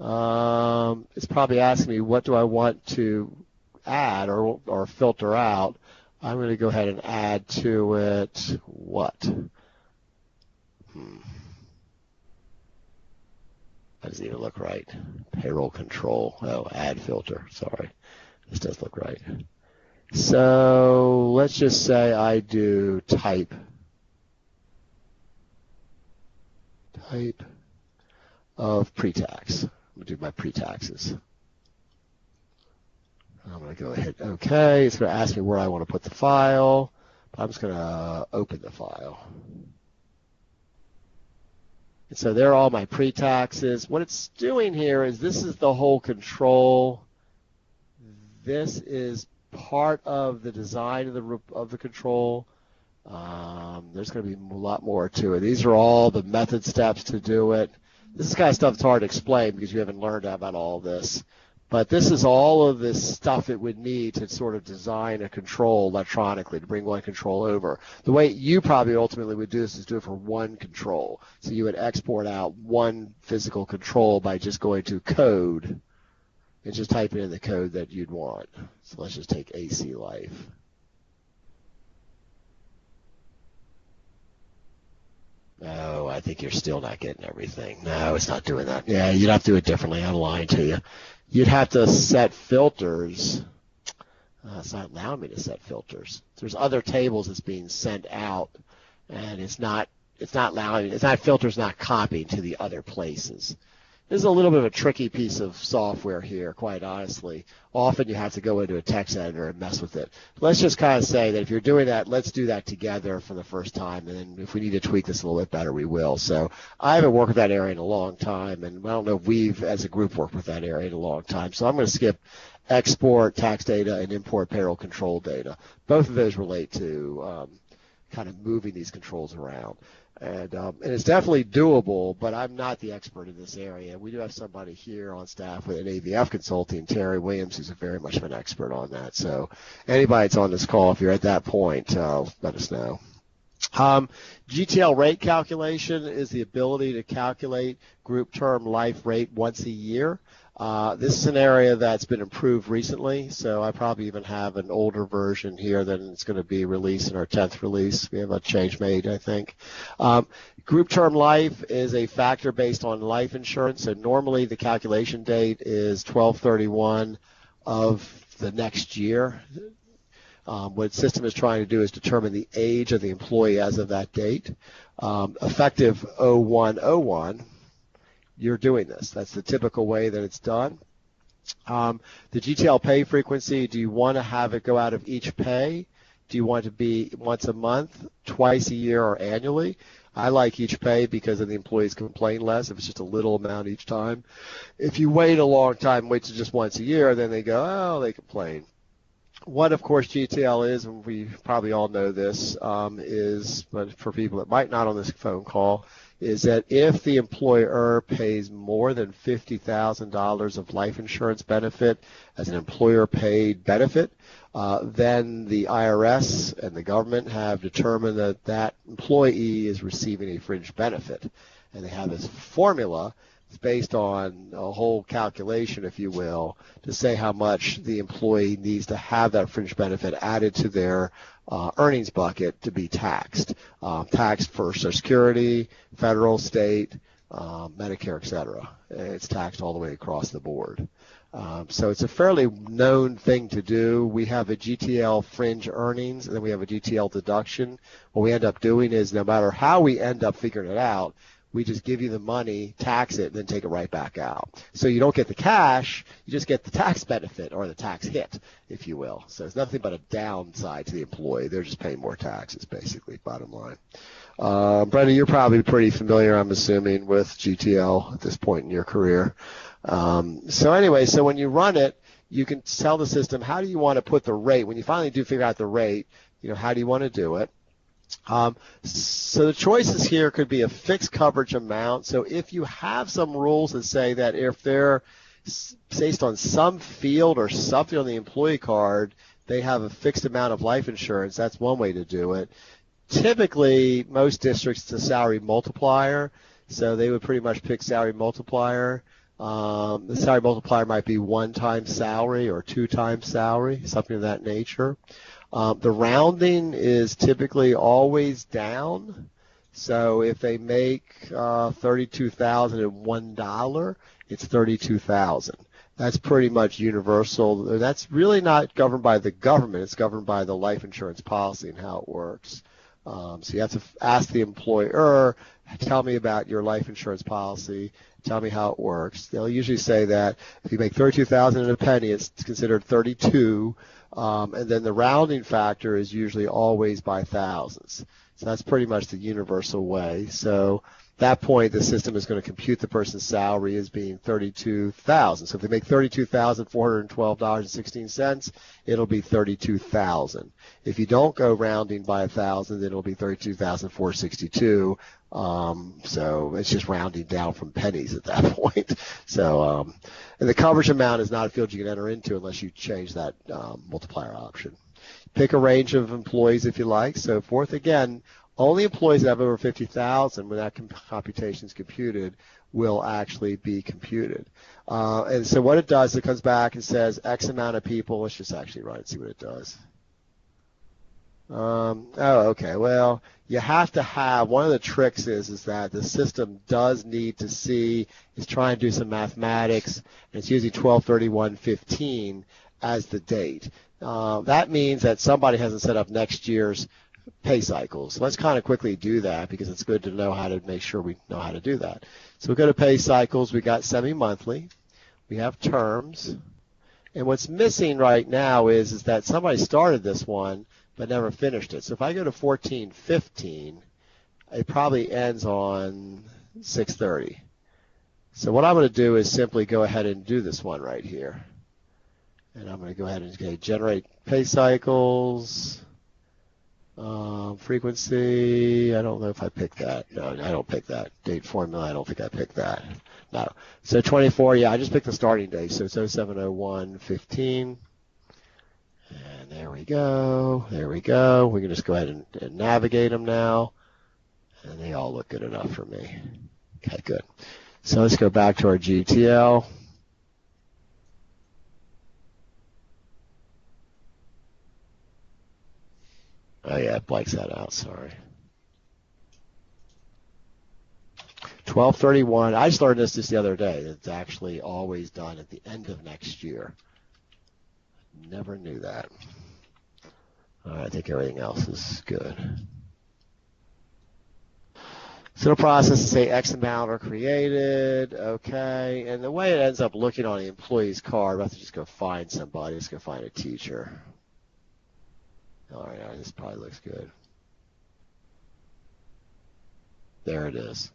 it's probably asking me what do I want to add or filter out. I'm going to go ahead and add to it what? That doesn't even look right. Payroll control. Oh, add filter. Sorry. This does look right. So let's just say I do type of pre-tax. I'm going to do my pre-taxes. I'm going to go ahead. Okay. It's going to ask me where I want to put the file. I'm just going to open the file. And so there are all my pre-taxes. What it's doing here is this is the whole control. This is part of the design of the control. There's going to be a lot more to it. These are all the method steps to do it. This is kind of stuff that's hard to explain because you haven't learned about all this. But this is all of this stuff it would need to sort of design a control electronically to bring one control over. The way you probably ultimately would do this is do it for one control. So you would export out one physical control by just going to code and just typing in the code that you'd want. So let's just take AC Life. No, I think you're still not getting everything. No, it's not doing that. Yeah, you'd have to do it differently. I'm lying to you. You'd have to set filters. It's not allowing me to set filters. There's other tables that's being sent out, and it's not allowing. It's not filters not copying to the other places. This is a little bit of a tricky piece of software here, quite honestly. Often you have to go into a text editor and mess with it. Let's just kind of say that if you're doing that, let's do that together for the first time, and then if we need to tweak this a little bit better, we will. So I haven't worked with that area in a long time, and I don't know if we've, as a group, worked with that area in a long time. So I'm going to skip export tax data and import payroll control data. Both of those relate to kind of moving these controls around. And it's definitely doable, but I'm not the expert in this area. We do have somebody here on staff with an AVF consulting, Terry Williams, who's very much of an expert on that. So anybody that's on this call, if you're at that point, let us know. GTL rate calculation is the ability to calculate group term life rate once a year. This is an area that's been improved recently, so I probably even have an older version here than it's going to be released in our 10th release. We have a change made, I think. Group term life is a factor based on life insurance, so normally the calculation date is 12/31 of the next year. What the system is trying to do is determine the age of the employee as of that date. Effective 01/01, you're doing this. That's the typical way that it's done. The GTL pay frequency, do you want to have it go out of each pay? Do you want it to be once a month, twice a year, or annually? I like each pay because then the employees complain less if it's just a little amount each time. If you wait a long time, wait to just once a year, then they go, oh, they complain. What, of course, GTL is, and we probably all know this, but for people that might not on this phone call, is that if the employer pays more than $50,000 of life insurance benefit as an employer-paid benefit, then the IRS and the government have determined that that employee is receiving a fringe benefit. And they have this formula. It's based on a whole calculation, if you will, to say how much the employee needs to have that fringe benefit added to their earnings bucket to be taxed. Taxed for Social Security, federal, state, Medicare, et cetera. It's taxed all the way across the board. So it's a fairly known thing to do. We have a GTL fringe earnings, and then we have a GTL deduction. What we end up doing is no matter how we end up figuring it out, we just give you the money, tax it, and then take it right back out. So you don't get the cash, you just get the tax benefit or the tax hit, if you will. So it's nothing but a downside to the employee. They're just paying more taxes, basically, bottom line. Brenda, you're probably pretty familiar, I'm assuming, with GTL at this point in your career. So anyway, so when you run it, you can tell the system, how do you want to put the rate? When you finally do figure out the rate, how do you want to do it? So the choices here could be a fixed coverage amount. So if you have some rules that say that if they're based on some field or something on the employee card, they have a fixed amount of life insurance, that's one way to do it. Typically, most districts, it's a salary multiplier, so they would pretty much pick salary multiplier. The salary multiplier might be 1 time salary or 2 times salary, something of that nature. The rounding is typically always down. So if they make $32,001, it's $32,000. That's pretty much universal. That's really not governed by the government. It's governed by the life insurance policy and how it works. So you have to ask the employer, tell me about your life insurance policy, tell me how it works. They'll usually say that if you make $32,000 and a penny, it's considered 32. And then the rounding factor is usually always by thousands. So that's pretty much the universal way. So at that point, the system is going to compute the person's salary as being $32,000. So if they make $32,412.16, it'll be $32,000. If you don't go rounding by 1,000, then it'll be $32,462. So it's just rounding down from pennies at that point. So, and the coverage amount is not a field you can enter into unless you change that multiplier option. Pick a range of employees if you like, so forth. Again, only employees that have over 50,000 when that computation is computed will actually be computed. And so what it does, it comes back and says X amount of people. Let's just actually run it and see what it does. Okay. Well, you have to have, one of the tricks is that the system does need to see, it's trying to do some mathematics, and it's using 12/31/15 as the date. That means that somebody hasn't set up next year's pay cycles. So let's kind of quickly do that because it's good to know how to make sure we know how to do that. So we go to pay cycles. We got semi-monthly. We have terms. And what's missing right now is that somebody started this one but never finished it. So if I go to 14/15, it probably ends on 6/30. So what I'm going to do is simply go ahead and do this one right here. And I'm going to go ahead and generate pay cycles, frequency. I don't know if I picked that. No, I don't pick that. Date formula, I don't think I picked that. No. So 24, yeah, I just picked the starting date. So it's 07/01/15. And there we go. There we go. We can just go ahead and navigate them now. And they all look good enough for me. Okay, good. So let's go back to our GTL. Oh, yeah, it blanks that out. Sorry. 12/31. I just learned this just the other day. It's actually always done at the end of next year. Never knew that. All right, I think everything else is good. So the process is say X amount are created, okay, and the way it ends up looking on the employee's card, we have to just go find somebody, let's go find a teacher. All right, this probably looks good. There it is,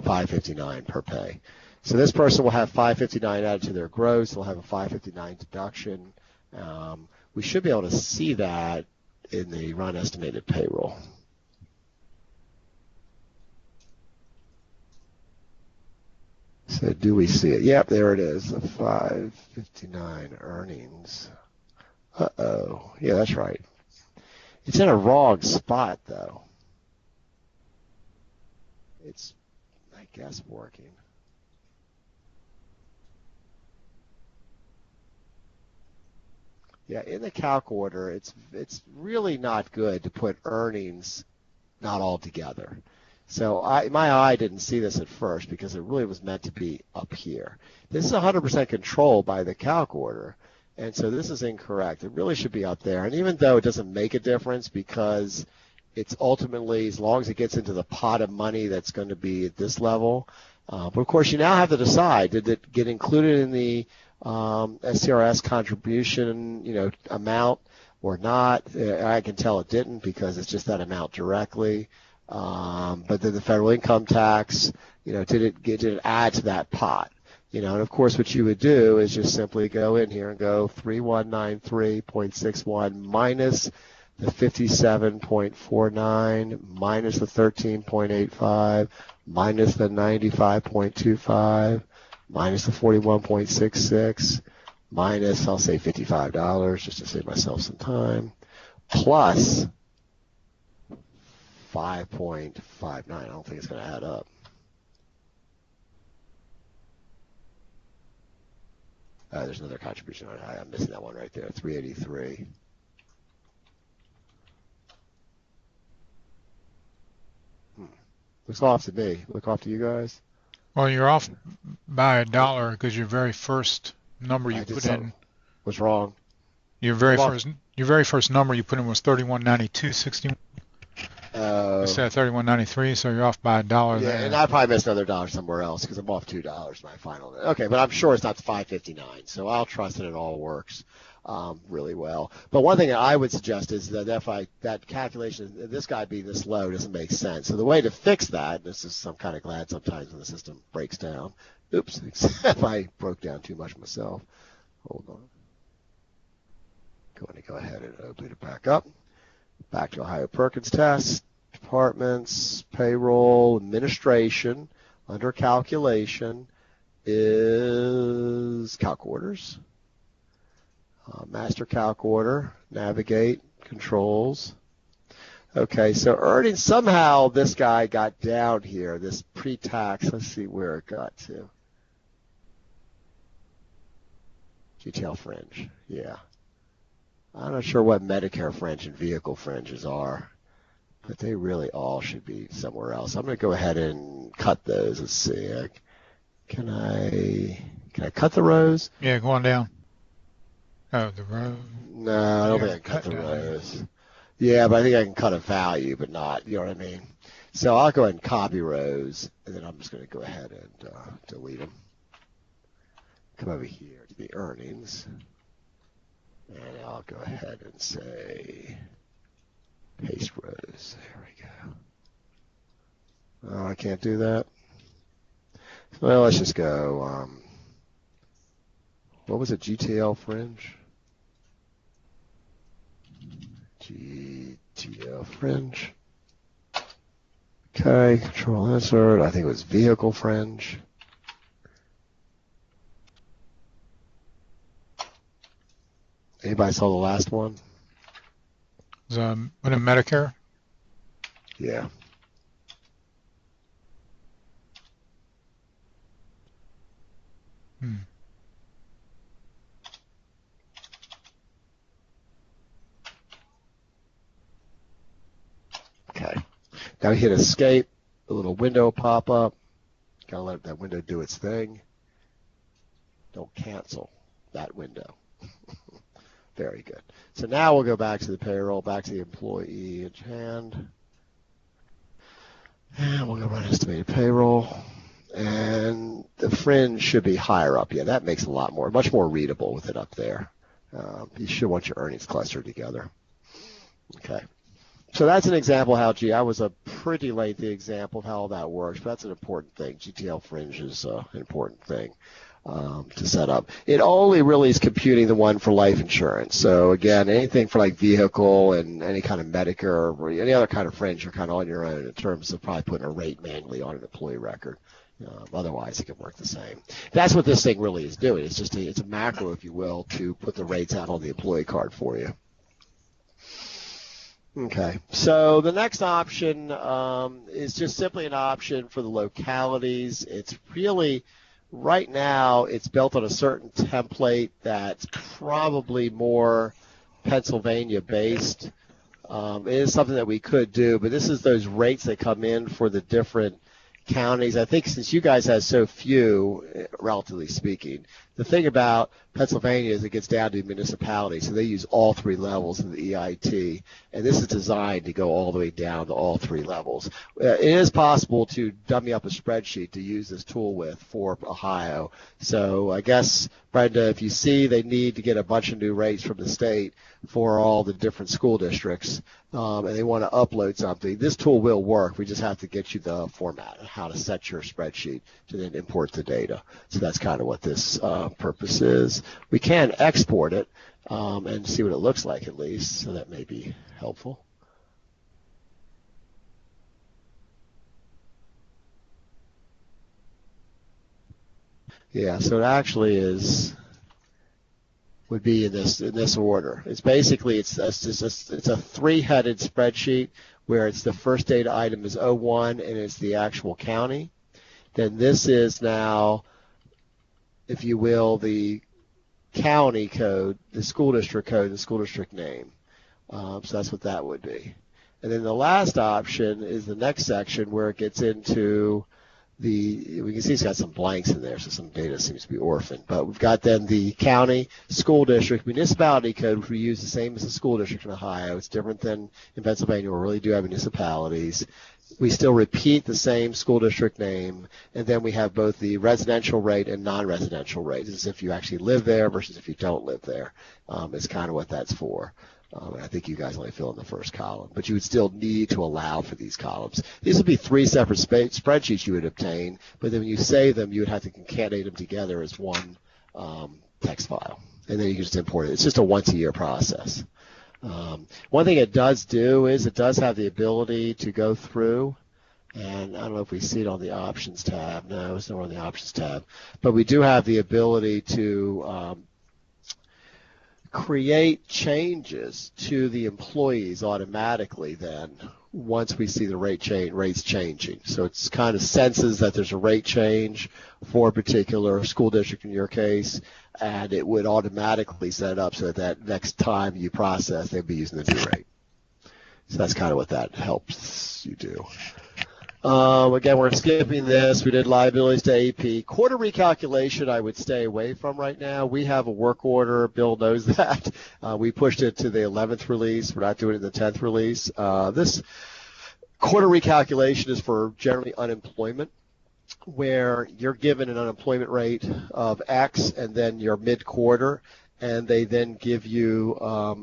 $5.59 per pay. So this person will have $5.59 added to their gross, they'll have a $5.59 deduction. We should be able to see that in the run estimated payroll. So do we see it? Yep, there it is, the $5.59 earnings. Uh-oh. Yeah, that's right. It's in a wrong spot, though. It's, I guess, working. Yeah, in the calc order, it's really not good to put earnings not all together. So my eye didn't see this at first because it really was meant to be up here. This is 100% controlled by the calc order, and so this is incorrect. It really should be up there. And even though it doesn't make a difference because it's ultimately, as long as it gets into the pot of money that's going to be at this level, but of course you now have to decide, did it get included in the SCRS contribution, amount or not? I can tell it didn't because it's just that amount directly. But then the federal income tax, did it add to that pot? And of course what you would do is just simply go in here and go 3193.61 minus the 57.49 minus the 13.85 minus the 95.25 minus the 41.66 minus, I'll say $55 just to save myself some time, plus 5.59. I don't think it's going to add up. There's another contribution. I'm missing that one right there, 383. Looks off to me. Look off to you guys. Well, you're off by $1 because your very first number you put in. What's wrong? Your very first number you put in was 3192.61. Instead of 31.93, so you're off by $1 yeah, there. And I probably missed another dollar somewhere else because I'm off $2 my final. Okay, but I'm sure it's not $5.59, so I'll trust that it all works really well. But one thing that I would suggest is that that calculation, this guy being this low doesn't make sense. So the way to fix that, I'm kind of glad sometimes when the system breaks down. Oops, except I broke down too much myself. Hold on. Going to go ahead and open it back up. Back to Ohio Perkins test, departments, payroll, administration, under calculation is calc orders, master calc order, navigate, controls. Okay, so earnings, somehow this guy got down here, this pre-tax, let's see where it got to. GTL fringe, yeah. I'm not sure what Medicare fringe and vehicle fringes are, but they really all should be somewhere else. I'm going to go ahead and cut those. Let's see. Can I cut the rows? Yeah, go on down. Oh, the row. No, I don't think I can cut the rows. Yeah, but I think I can cut a value, but not, you know what I mean? So I'll go ahead and copy rows, and then I'm just going to go ahead and delete them. Come over here to the earnings. And I'll go ahead and say paste rows. There we go. Oh, I can't do that. Well, let's just go. What was it? GTL fringe? GTL fringe. Okay, control insert. I think it was vehicle fringe. Anybody saw the last one? Is what in Medicare? Yeah. Okay. Now we hit escape. A little window pop up. Gotta let that window do its thing. Don't cancel that window. Very good. So now we'll go back to the payroll, back to the employee at hand. And we'll go run estimated payroll. And the fringe should be higher up. Yeah, that makes a lot more, much more readable with it up there. You should want your earnings clustered together. Okay. So that's an example how, I was a pretty lengthy example of how that works, but that's an important thing. GTL fringe is an important thing to set up. It only really is computing the one for life insurance. So again, anything for like vehicle and any kind of Medicare or any other kind of fringe, you're kind of on your own in terms of probably putting a rate manually on an employee record. Otherwise, it can work the same. That's what this thing really is doing. It's just it's a macro, if you will, to put the rates out on the employee card for you. Okay, so the next option is just simply an option for the localities. It's really, right now, it's built on a certain template that's probably more Pennsylvania-based. It is something that we could do, but this is those rates that come in for the different counties. I think since you guys have so few, relatively speaking, the thing about Pennsylvania is it gets down to municipalities, so they use all three levels of the EIT, and this is designed to go all the way down to all three levels. It is possible to dummy up a spreadsheet to use this tool with for Ohio. So I guess, Brenda, if you see they need to get a bunch of new rates from the state for all the different school districts, and they want to upload something, this tool will work. We just have to get you the format, how to set your spreadsheet to then import the data. So that's kind of what this purpose is. We can export it and see what it looks like at least, so that may be helpful. Yeah, so it actually would be in this order. It's basically it's a three-headed spreadsheet where it's the first data item is 01 and it's the actual county. Then this is now, if you will, the county code, the school district code, the school district name. So that's what that would be. And then the last option is the next section where it gets into we can see it's got some blanks in there, so some data seems to be orphaned. But we've got then the county, school district, municipality code, which we use the same as the school district in Ohio. It's different than in Pennsylvania, where we really do have municipalities. We still repeat the same school district name, and then we have both the residential rate and non-residential rate, as if you actually live there versus if you don't live there. It's kind of what that's for. I think you guys only fill in the first column, but you would still need to allow for these columns. These would be three separate spreadsheets you would obtain, but then when you save them, you would have to concatenate them together as one text file, and then you can just import it. It's just a once-a-year process. One thing it does do is it does have the ability to go through, and I don't know if we see it on the options tab. No, it's not on the options tab, but we do have the ability to create changes to the employees automatically then once we see the rates changing. So it's kind of senses that there's a rate change for a particular school district in your case, and it would automatically set it up so that next time you process, they'd be using the new rate. So that's kind of what that helps you do. Again, we're skipping this. We did liabilities to AP. Quarter recalculation I would stay away from right now. We have a work order. Bill knows that. We pushed it to the 11th release. We're not doing it in the 10th release. This quarter recalculation is for generally unemployment, where you're given an unemployment rate of X and then your mid-quarter, and they then give you,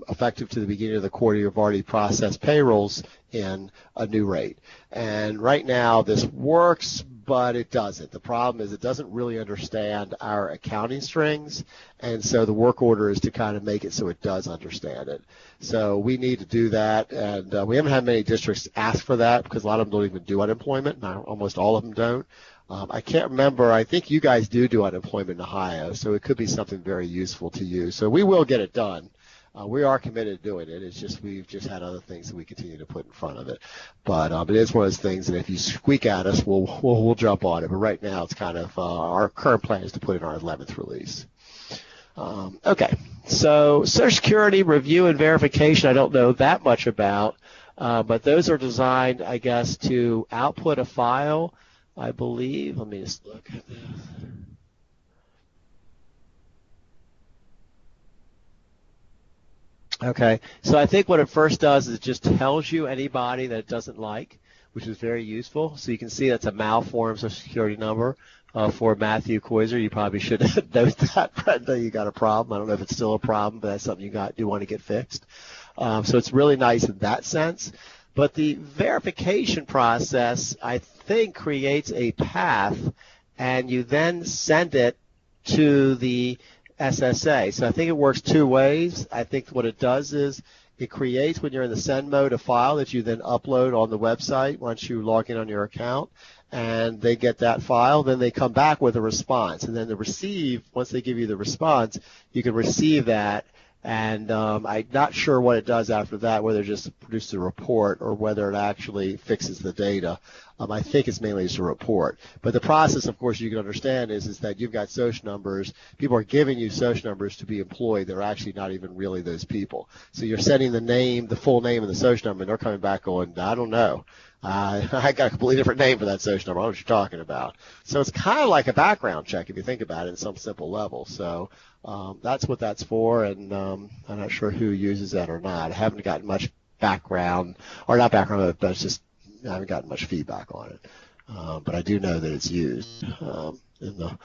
effective to the beginning of the quarter, you've already processed payrolls in a new rate. And right now this works, but it doesn't. The problem is it doesn't really understand our accounting strings, and so the work order is to kind of make it so it does understand it. So we need to do that, and we haven't had many districts ask for that because a lot of them don't even do unemployment. Almost all of them don't. I can't remember. I think you guys do unemployment in Ohio, so it could be something very useful to you. So we will get it done. We are committed to doing it. It's just we've just had other things that we continue to put in front of it. But it is one of those things that if you squeak at us, we'll jump on it. But right now, it's kind of our current plan is to put in our 11th release. Okay, so Social Security review and verification I don't know that much about, but those are designed, I guess, to output a file, I believe. Let me just look at this. Okay, so I think what it first does is it just tells you anybody that it doesn't like, which is very useful. So you can see that's a malformed Social Security number for Matthew Koiser. You probably should note that, Brenda. You got a problem. I don't know if it's still a problem, but that's something you do want to get fixed. So it's really nice in that sense. But the verification process, I think, creates a path, and you then send it to the SSA. So I think it works two ways. I think what it does is it creates, when you're in the send mode, a file that you then upload on the website once you log in on your account, and they get that file. Then they come back with a response, and then the receive, once they give you the response, you can receive that. And I'm not sure what it does after that, whether it just produces a report or whether it actually fixes the data. I think it's mainly just a report. But the process, of course, you can understand is that you've got social numbers. People are giving you social numbers to be employed. They're actually not even really those people. So you're setting the name, the full name, and the social number, and they're coming back going, I don't know. I got a completely different name for that social number. I don't know what you're talking about. So it's kind of like a background check if you think about it in some simple level. So that's what that's for, and I'm not sure who uses that or not. I haven't gotten much background, or not background, but it's just I haven't gotten much feedback on it. But I do know that it's used in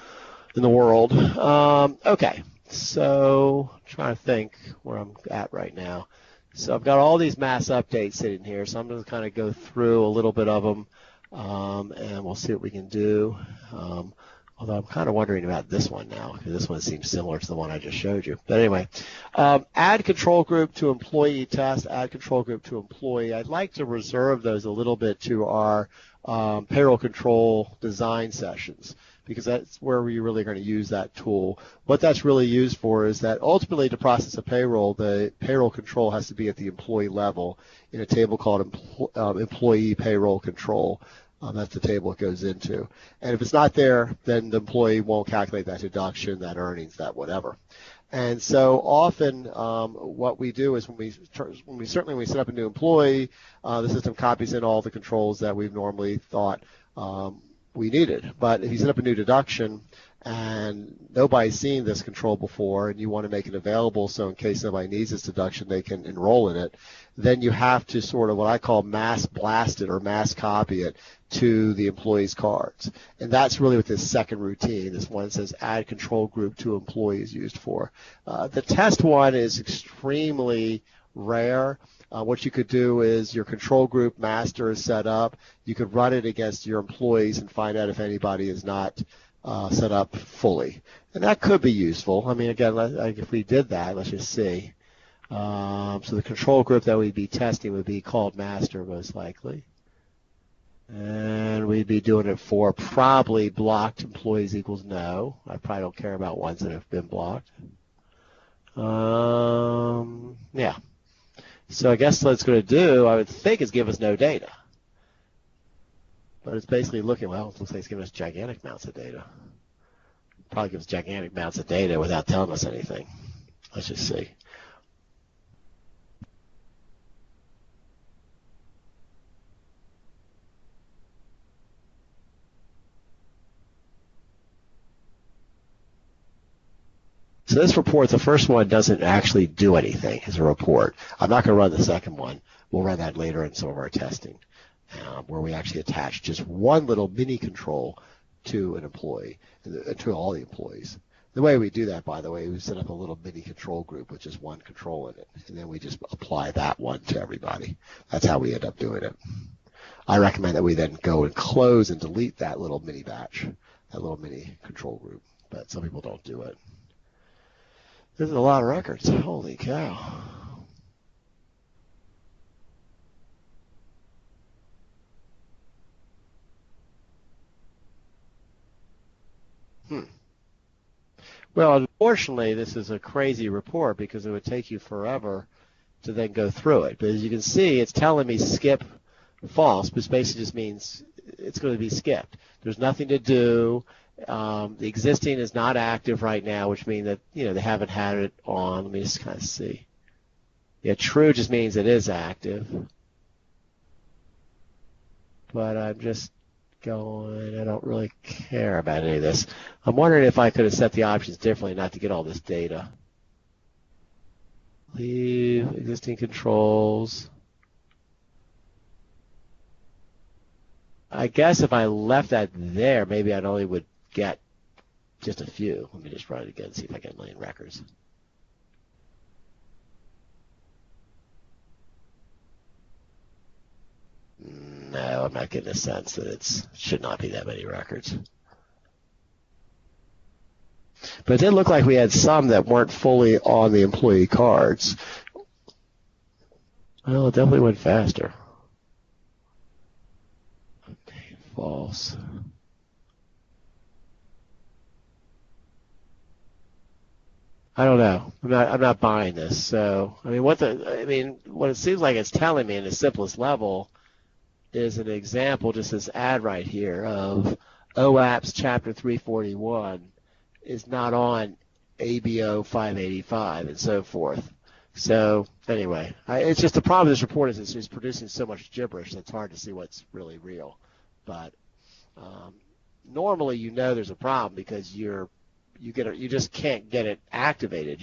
the world. Okay, so I'm trying to think where I'm at right now. So I've got all these mass updates sitting here, so I'm going to kind of go through a little bit of them, and we'll see what we can do. Although I'm kind of wondering about this one now, because this one seems similar to the one I just showed you. But anyway, add control group to employee test, add control group to employee. I'd like to reserve those a little bit to our payroll control design sessions, because that's where we're really going to use that tool. What that's really used for is that ultimately to process a payroll, the payroll control has to be at the employee level in a table called employee payroll control. That's the table it goes into. And if it's not there, then the employee won't calculate that deduction, that earnings, that whatever. And so often what we do is when we set up a new employee, the system copies in all the controls that we've normally thought we needed. But if you set up a new deduction and nobody's seen this control before and you want to make it available so in case somebody needs this deduction they can enroll in it, then you have to sort of what I call mass blast it or mass copy it to the employee's cards. And that's really what this second routine, this one that says add control group to employee, is used for. The test one is extremely rare. What you could do is your control group master is set up. You could run it against your employees and find out if anybody is not set up fully. And that could be useful. I mean, again, if we did that, let's just see. So the control group that we'd be testing would be called master most likely. And we'd be doing it for probably blocked employees equals no. I probably don't care about ones that have been blocked. Yeah. So I guess what it's going to do, I would think, is give us no data. But it's basically looking, well, it looks like it's giving us gigantic amounts of data. Probably gives gigantic amounts of data without telling us anything. Let's just see. So this report, the first one, doesn't actually do anything as a report. I'm not going to run the second one. We'll run that later in some of our testing, where we actually attach just one little mini control to an employee, to all the employees. The way we do that, by the way, we set up a little mini control group with just one control in it, and then we just apply that one to everybody. That's how we end up doing it. I recommend that we then go and close and delete that little mini batch, that little mini control group, but some people don't do it. This is a lot of records. Holy cow. Well, unfortunately, this is a crazy report because it would take you forever to then go through it. But as you can see, it's telling me skip false, which basically just means it's going to be skipped. There's nothing to do. The existing is not active right now, which means that they haven't had it on. Let me just kind of see. Yeah, true just means it is active. But I'm just going, I don't really care about any of this. I'm wondering if I could have set the options differently not to get all this data. Leave existing controls. I guess if I left that there, maybe I'd only would get just a few. Let me just run it again, see if I get a million records. No, I'm not getting a sense that it should not be that many records. But it did look like we had some that weren't fully on the employee cards. Well, it definitely went faster. Okay, false. I don't know. I'm not buying this. So, I mean, what it seems like it's telling me in the simplest level is an example, just this ad right here of OAPS Chapter 341 is not on ABO 585 and so forth. So anyway, it's just the problem with this report is it's producing so much gibberish that it's hard to see what's really real. But normally there's a problem because you just can't get it activated.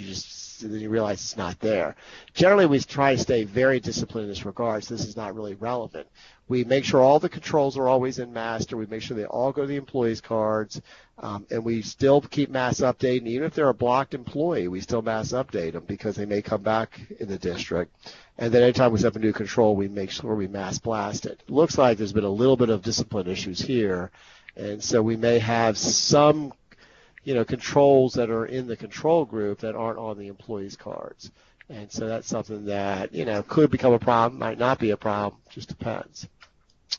Then you realize it's not there. Generally, we try to stay very disciplined in this regard, so this is not really relevant. We make sure all the controls are always in master. We make sure they all go to the employees' cards, and we still keep mass updating. Even if they're a blocked employee, we still mass update them because they may come back in the district. And then anytime we set up a new control, we make sure we mass blast it. It looks like there's been a little bit of discipline issues here, and so we may have some controls that are in the control group that aren't on the employees' cards. And so that's something that, could become a problem, might not be a problem, just depends.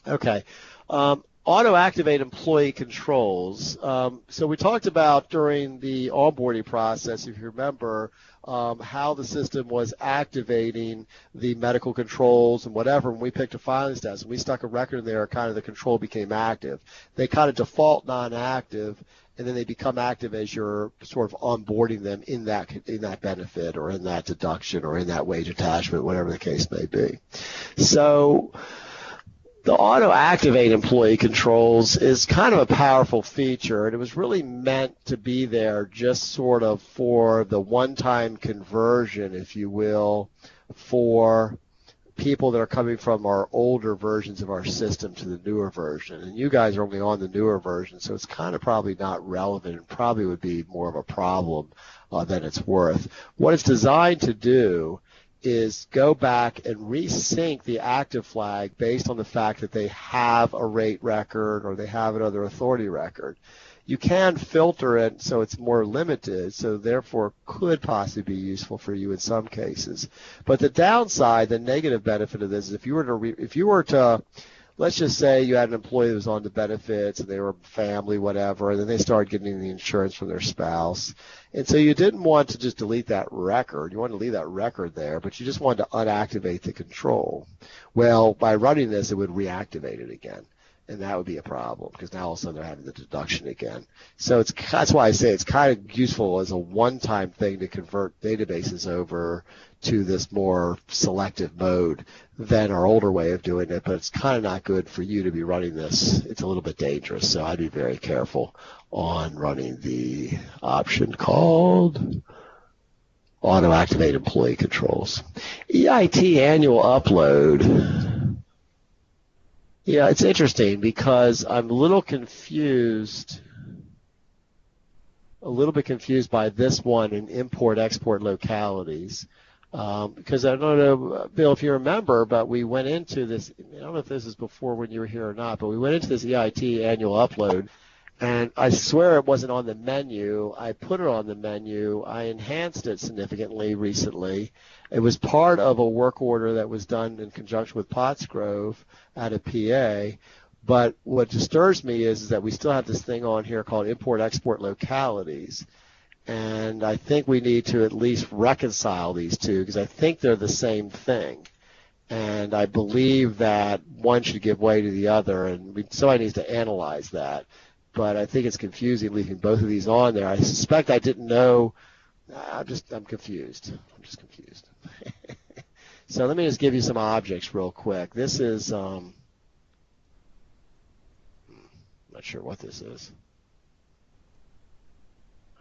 Okay. Auto-activate employee controls. So we talked about during the onboarding process, if you remember, how the system was activating the medical controls and whatever. When we picked a filing status and we stuck a record in there, kind of the control became active. They kind of default non-active, and then they become active as you're sort of onboarding them in that benefit or in that deduction or in that wage attachment, whatever the case may be. So the auto-activate employee controls is kind of a powerful feature, and it was really meant to be there just sort of for the one-time conversion, if you will, for people that are coming from our older versions of our system to the newer version. And you guys are only on the newer version, so it's kind of probably not relevant and probably would be more of a problem than it's worth. What it's designed to do is go back and resync the active flag based on the fact that they have a rate record or they have another authority record. You can filter it so it's more limited, so therefore could possibly be useful for you in some cases. But the downside, the negative benefit of this is if you were to let's just say you had an employee that was on the benefits and they were family, whatever, and then they started getting the insurance from their spouse. And so you didn't want to just delete that record. You wanted to leave that record there, but you just wanted to unactivate the control. Well, by running this, it would reactivate it again. And that would be a problem because now all of a sudden they're having the deduction again. So that's why I say it's kind of useful as a one-time thing to convert databases over to this more selective mode than our older way of doing it, but it's kind of not good for you to be running this. It's a little bit dangerous, so I'd be very careful on running the option called auto-activate employee controls. EIT annual upload. Yeah, it's interesting because I'm a little bit confused by this one in import-export localities. Because I don't know, Bill, if you remember, but we went into this, I don't know if this is before when you were here or not, but we went into this EIT annual upload, and I swear it wasn't on the menu. I put it on the menu. I enhanced it significantly recently. It was part of a work order that was done in conjunction with Pottsgrove out of PA. But what disturbs me is that we still have this thing on here called import-export localities. And I think we need to at least reconcile these two because I think they're the same thing. And I believe that one should give way to the other, and somebody needs to analyze that. But I think it's confusing leaving both of these on there. I suspect I didn't know. I'm confused. I'm just confused. So let me just give you some objects real quick. This is, I'm not sure what this is.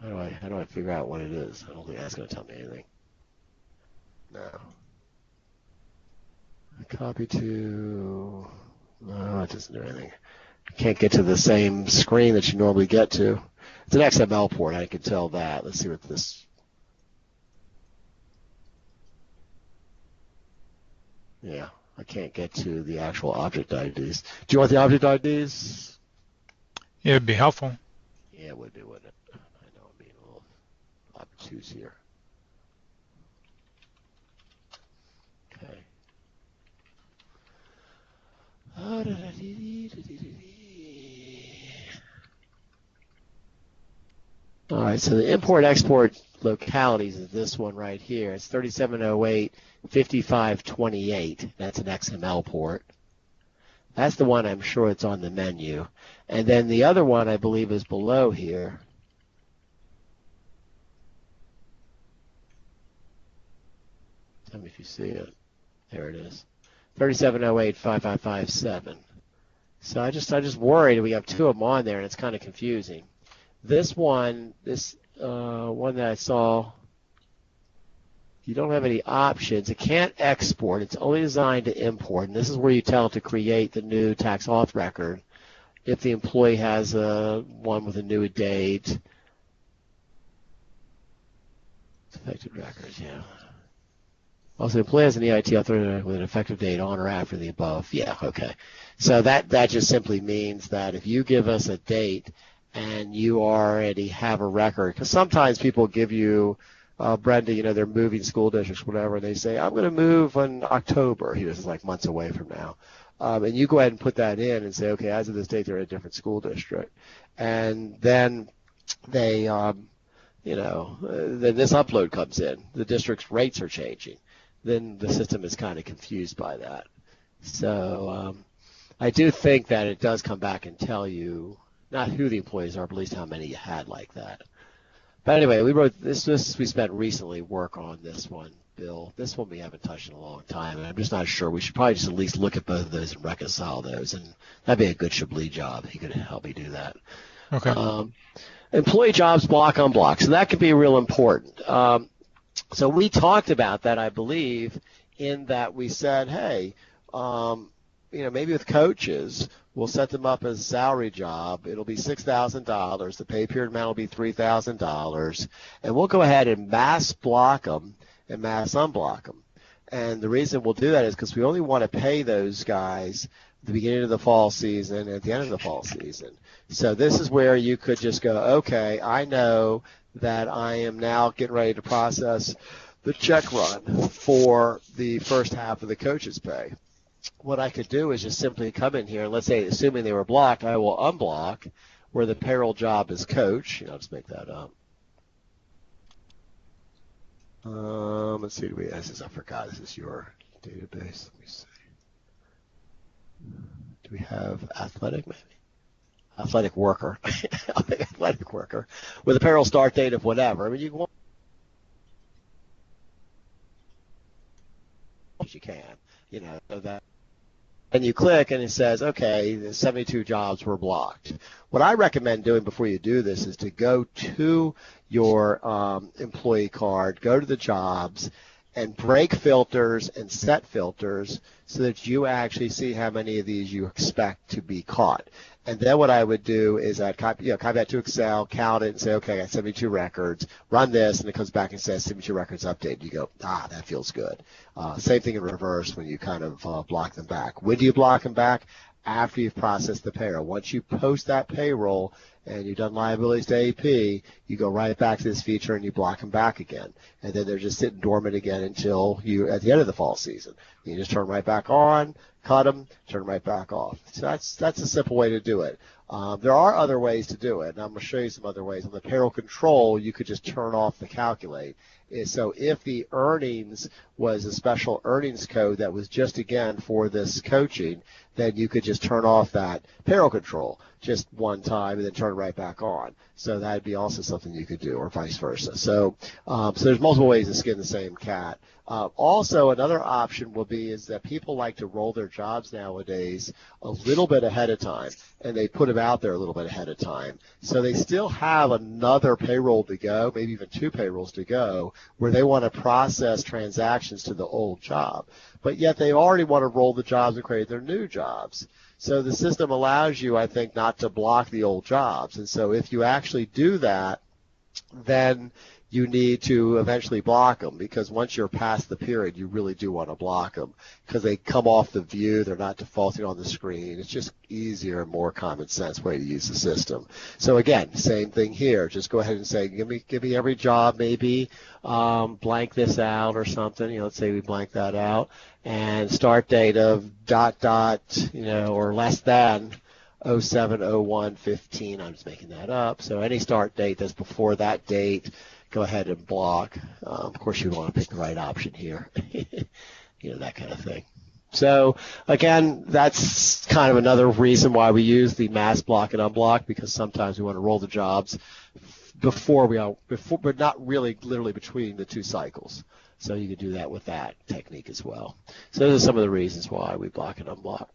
How do I figure out what it is? I don't think that's going to tell me anything. No. Copy to, no, it doesn't do anything. Can't get to the same screen that you normally get to. It's an XML port, I can tell that. Let's see what this, yeah, I can't get to the actual object IDs. Do you want the object IDs? Yeah, it'd be helpful. Yeah, it would be, wouldn't it? I know I'm being a little obtuse here. Okay. All right, so the import-export localities is this one right here. It's 3708-5528. That's an XML port. That's the one I'm sure it's on the menu. And then the other one I believe is below here. Tell me if you see it. There it is. 3708-5557. So I just worried we have two of them on there and it's kind of confusing. This one, one that I saw, you don't have any options. It can't export. It's only designed to import. And this is where you tell it to create the new tax auth record if the employee has one with a new date. Effective records, yeah. Also, the employee has an EIT authority with an effective date on or after the above. Yeah, okay. So that just simply means that if you give us a date and you already have a record, because sometimes people give you, Brenda, they're moving school districts, whatever, and they say, I'm going to move in October. This is like months away from now. And you go ahead and put that in and say, okay, as of this date, they're in a different school district. And then they, then this upload comes in. The district's rates are changing. Then the system is kind of confused by that. So I do think that it does come back and tell you not who the employees are, but at least how many you had like that. But anyway, we wrote this we spent recently work on this one, Bill. This one we haven't touched in a long time, and I'm just not sure. We should probably just at least look at both of those and reconcile those, and that'd be a good Chablis job. He could help me do that. Okay. Employee jobs block unblock, so that could be real important. So we talked about that, I believe, in that we said, hey, maybe with coaches, we'll set them up as a salary job. It'll be $6,000. The pay period amount will be $3,000. And we'll go ahead and mass block them and mass unblock them. And the reason we'll do that is because we only want to pay those guys at the beginning of the fall season and at the end of the fall season. So this is where you could just go, okay, I know that I am now getting ready to process the check run for the first half of the coach's pay. What I could do is just simply come in here, and let's say, assuming they were blocked, I will unblock where the payroll job is coach. I'll just make that up. Let's see. I forgot. This is your database. Let me see. Do we have athletic, maybe? Athletic worker. I'll make athletic worker with a payroll start date of whatever. I mean, you can you can, so that. And you click and it says, okay, the 72 jobs were blocked. What I recommend doing before you do this is to go to your employee card, go to the jobs, and break filters and set filters so that you actually see how many of these you expect to be caught. And then what I would do is I'd copy that to Excel, count it, and say, okay, I got 72 records. Run this, and it comes back and says 72 records updated. You go, that feels good. Same thing in reverse when you kind of block them back. When do you block them back? After you've processed the payroll. Once you post that payroll and you've done liabilities to AP, you go right back to this feature and you block them back again. And then they're just sitting dormant again until you at the end of the fall season. You just turn right back on, cut them, turn right back off. So that's a simple way to do it. There are other ways to do it, and I'm going to show you some other ways. On the payroll control, you could just turn off the calculate. So if the earnings was a special earnings code that was just, again, for this coaching, then you could just turn off that payroll control just one time and then turn it right back on. So that would be also something you could do, or vice versa. So there's multiple ways to skin the same cat. Also, another option will be is that people like to roll their jobs nowadays a little bit ahead of time, and they put them out there a little bit ahead of time. So they still have another payroll to go, maybe even two payrolls to go, where they want to process transactions to the old job. But yet they already want to roll the jobs and create their new jobs. So the system allows you, I think, not to block the old jobs. And so if you actually do that, then you need to eventually block them, because once you're past the period, you really do want to block them because they come off the view. They're not defaulting on the screen. It's just easier and more common sense way to use the system. So again, same thing here. Just go ahead and say, give me every job, maybe blank this out or something. Let's say we blank that out, and start date of ... or less than 07/01/15. I'm just making that up. So any start date that's before that date, go ahead and block. Of course, you want to pick the right option here, that kind of thing. So again, that's kind of another reason why we use the mask block and unblock, because sometimes we want to roll the jobs before, but not really literally between the two cycles. So you can do that with that technique as well. So those are some of the reasons why we block and unblock.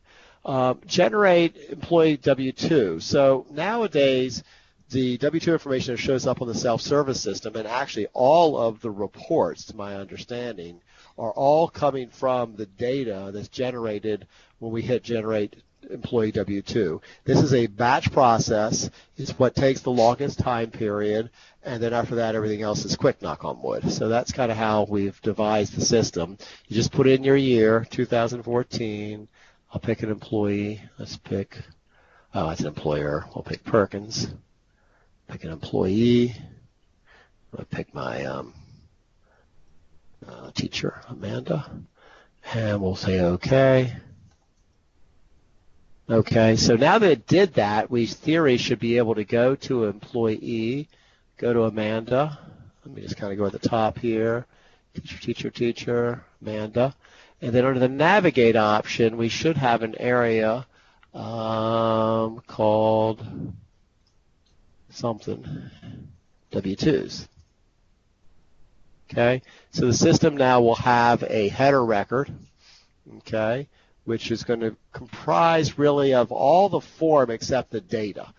Generate employee W-2. So nowadays, the W-2 information that shows up on the self-service system, and actually all of the reports, to my understanding, are all coming from the data that's generated when we hit generate employee W-2. This is a batch process. It's what takes the longest time period, and then after that, everything else is quick, knock on wood. So that's kind of how we've devised the system. You just put in your year, 2014. I'll pick an employee. Let's pick, it's an employer. We'll pick Perkins. Pick an employee. I'll pick my teacher, Amanda. And we'll say OK. Okay, so now that it did that, we, theory, should be able to go to employee, go to Amanda. Let me just kind of go at the top here. Teacher, Amanda. And then under the navigate option, we should have an area called something, W-2s. Okay, so the system now will have a header record, okay, which is going to comprise really of all the form except the data.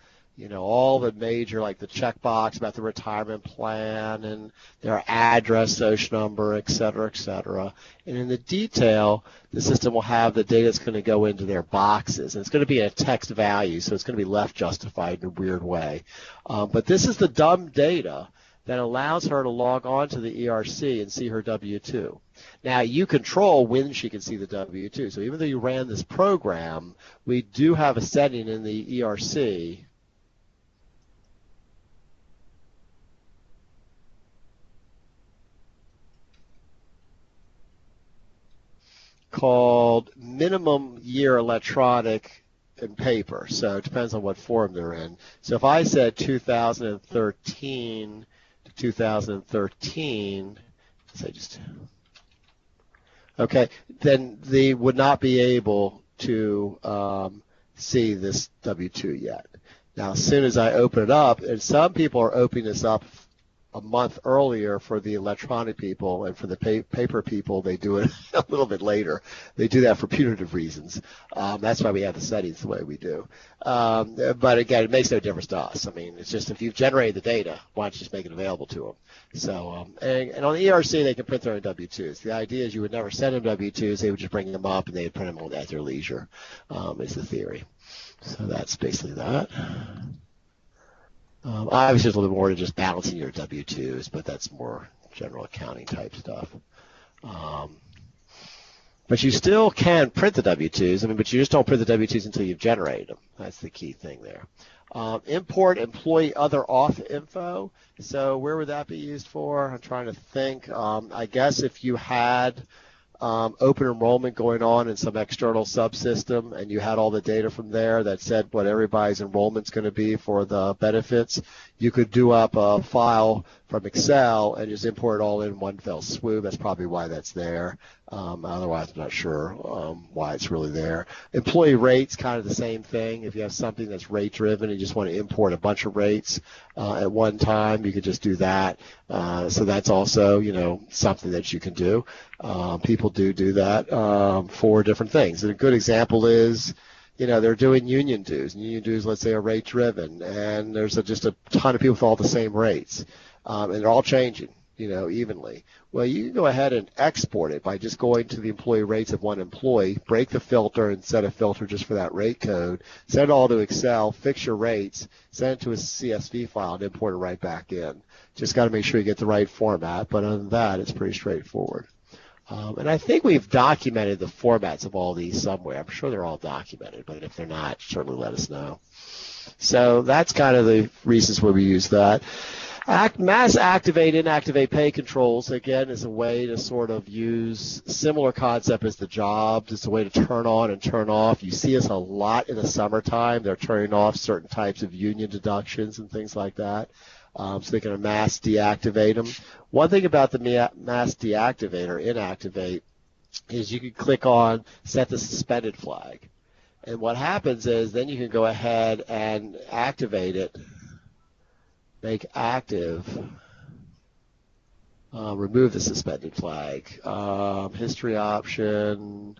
All the major, like the checkbox about the retirement plan and their address, social number, et cetera, et cetera. And in the detail, the system will have the data that's going to go into their boxes. And it's going to be a text value, so it's going to be left justified in a weird way. But this is the dumb data that allows her to log on to the ERC and see her W-2. Now, you control when she can see the W-2. So even though you ran this program, we do have a setting in the ERC called minimum year electronic and paper. So it depends on what form they're in. So if I said 2013 to 2013, say just, okay, then they would not be able to see this W-2 yet. Now, as soon as I open it up, and some people are opening this up a month earlier for the electronic people, and for the paper people, they do it a little bit later. They do that for punitive reasons. That's why we have the settings the way we do. But again, it makes no difference to us. I mean, it's just if you've generated the data, why don't you just make it available to them? So, and on the ERC, they can print their own W-2s. The idea is you would never send them W-2s. They would just bring them up, and they would print them at their leisure, is the theory. So that's basically that. Obviously, there's a little more to just balancing your W-2s, but that's more general accounting type stuff. But you still can print the W-2s, but you just don't print the W-2s until you've generated them. That's the key thing there. Import employee other auth info. So where would that be used for? I'm trying to think. I guess if you had open enrollment going on in some external subsystem, and you had all the data from there that said what everybody's enrollment's going to be for the benefits, you could do up a file from Excel and just import it all in one fell swoop. That's probably why that's there. Otherwise, I'm not sure why it's really there. Employee rates, kind of the same thing. If you have something that's rate driven and you just want to import a bunch of rates at one time, you could just do that. So that's also, something that you can do. People do that for different things. And a good example is, they're doing union dues. And union dues, let's say, are rate driven, and there's just a ton of people with all the same rates, and they're all changing, evenly. Well, you can go ahead and export it by just going to the employee rates of one employee, break the filter and set a filter just for that rate code, send it all to Excel, fix your rates, send it to a CSV file, and import it right back in. Just got to make sure you get the right format, but other than that, it's pretty straightforward. And I think we've documented the formats of all these somewhere. I'm sure they're all documented, but if they're not, certainly let us know. So that's kind of the reasons where we use that. Mass activate, inactivate pay controls, again, is a way to sort of use similar concept as the jobs. It's a way to turn on and turn off. You see us a lot in the summertime. They're turning off certain types of union deductions and things like that. So they can mass deactivate them. One thing about the mass deactivate or inactivate is you can click on set the suspended flag. And what happens is then you can go ahead and activate it, make active, remove the suspended flag. History option.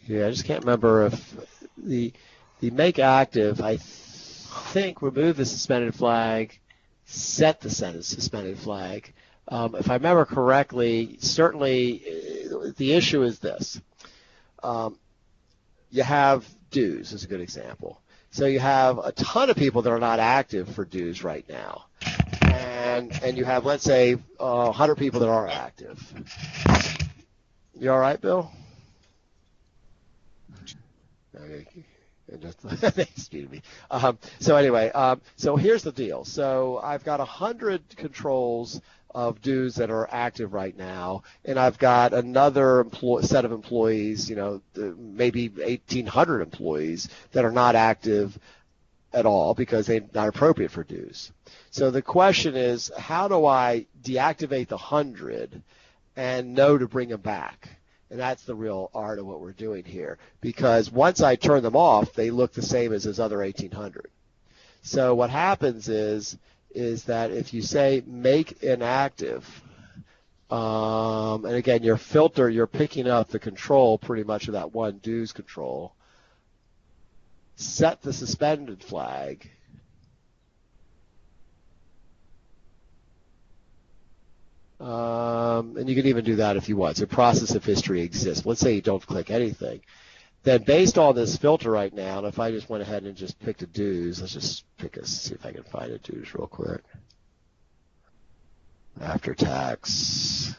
Yeah, I just can't remember if the make active, I think remove the suspended flag, set the suspended flag. If I remember correctly, certainly the issue is this. You have dues is a good example. So you have a ton of people that are not active for dues right now. And you have, let's say, 100 people that are active. You all right, Bill? Okay. Excuse me. So anyway, so here's the deal. So I've got 100 controls of dues that are active right now, and I've got another set of employees, maybe 1,800 employees that are not active at all because they're not appropriate for dues. So the question is, how do I deactivate the 100 and know to bring them back? And that's the real art of what we're doing here, because once I turn them off, they look the same as those other 1,800. So what happens is that if you say make inactive, and again, your filter, you're picking up the control pretty much of that one dues control, set the suspended flag, and you can even do that if you want. So process of history exists. Let's say you don't click anything. Then based on this filter right now, and if I just went ahead and just picked a dues, let's just see if I can find a dues real quick. After tax.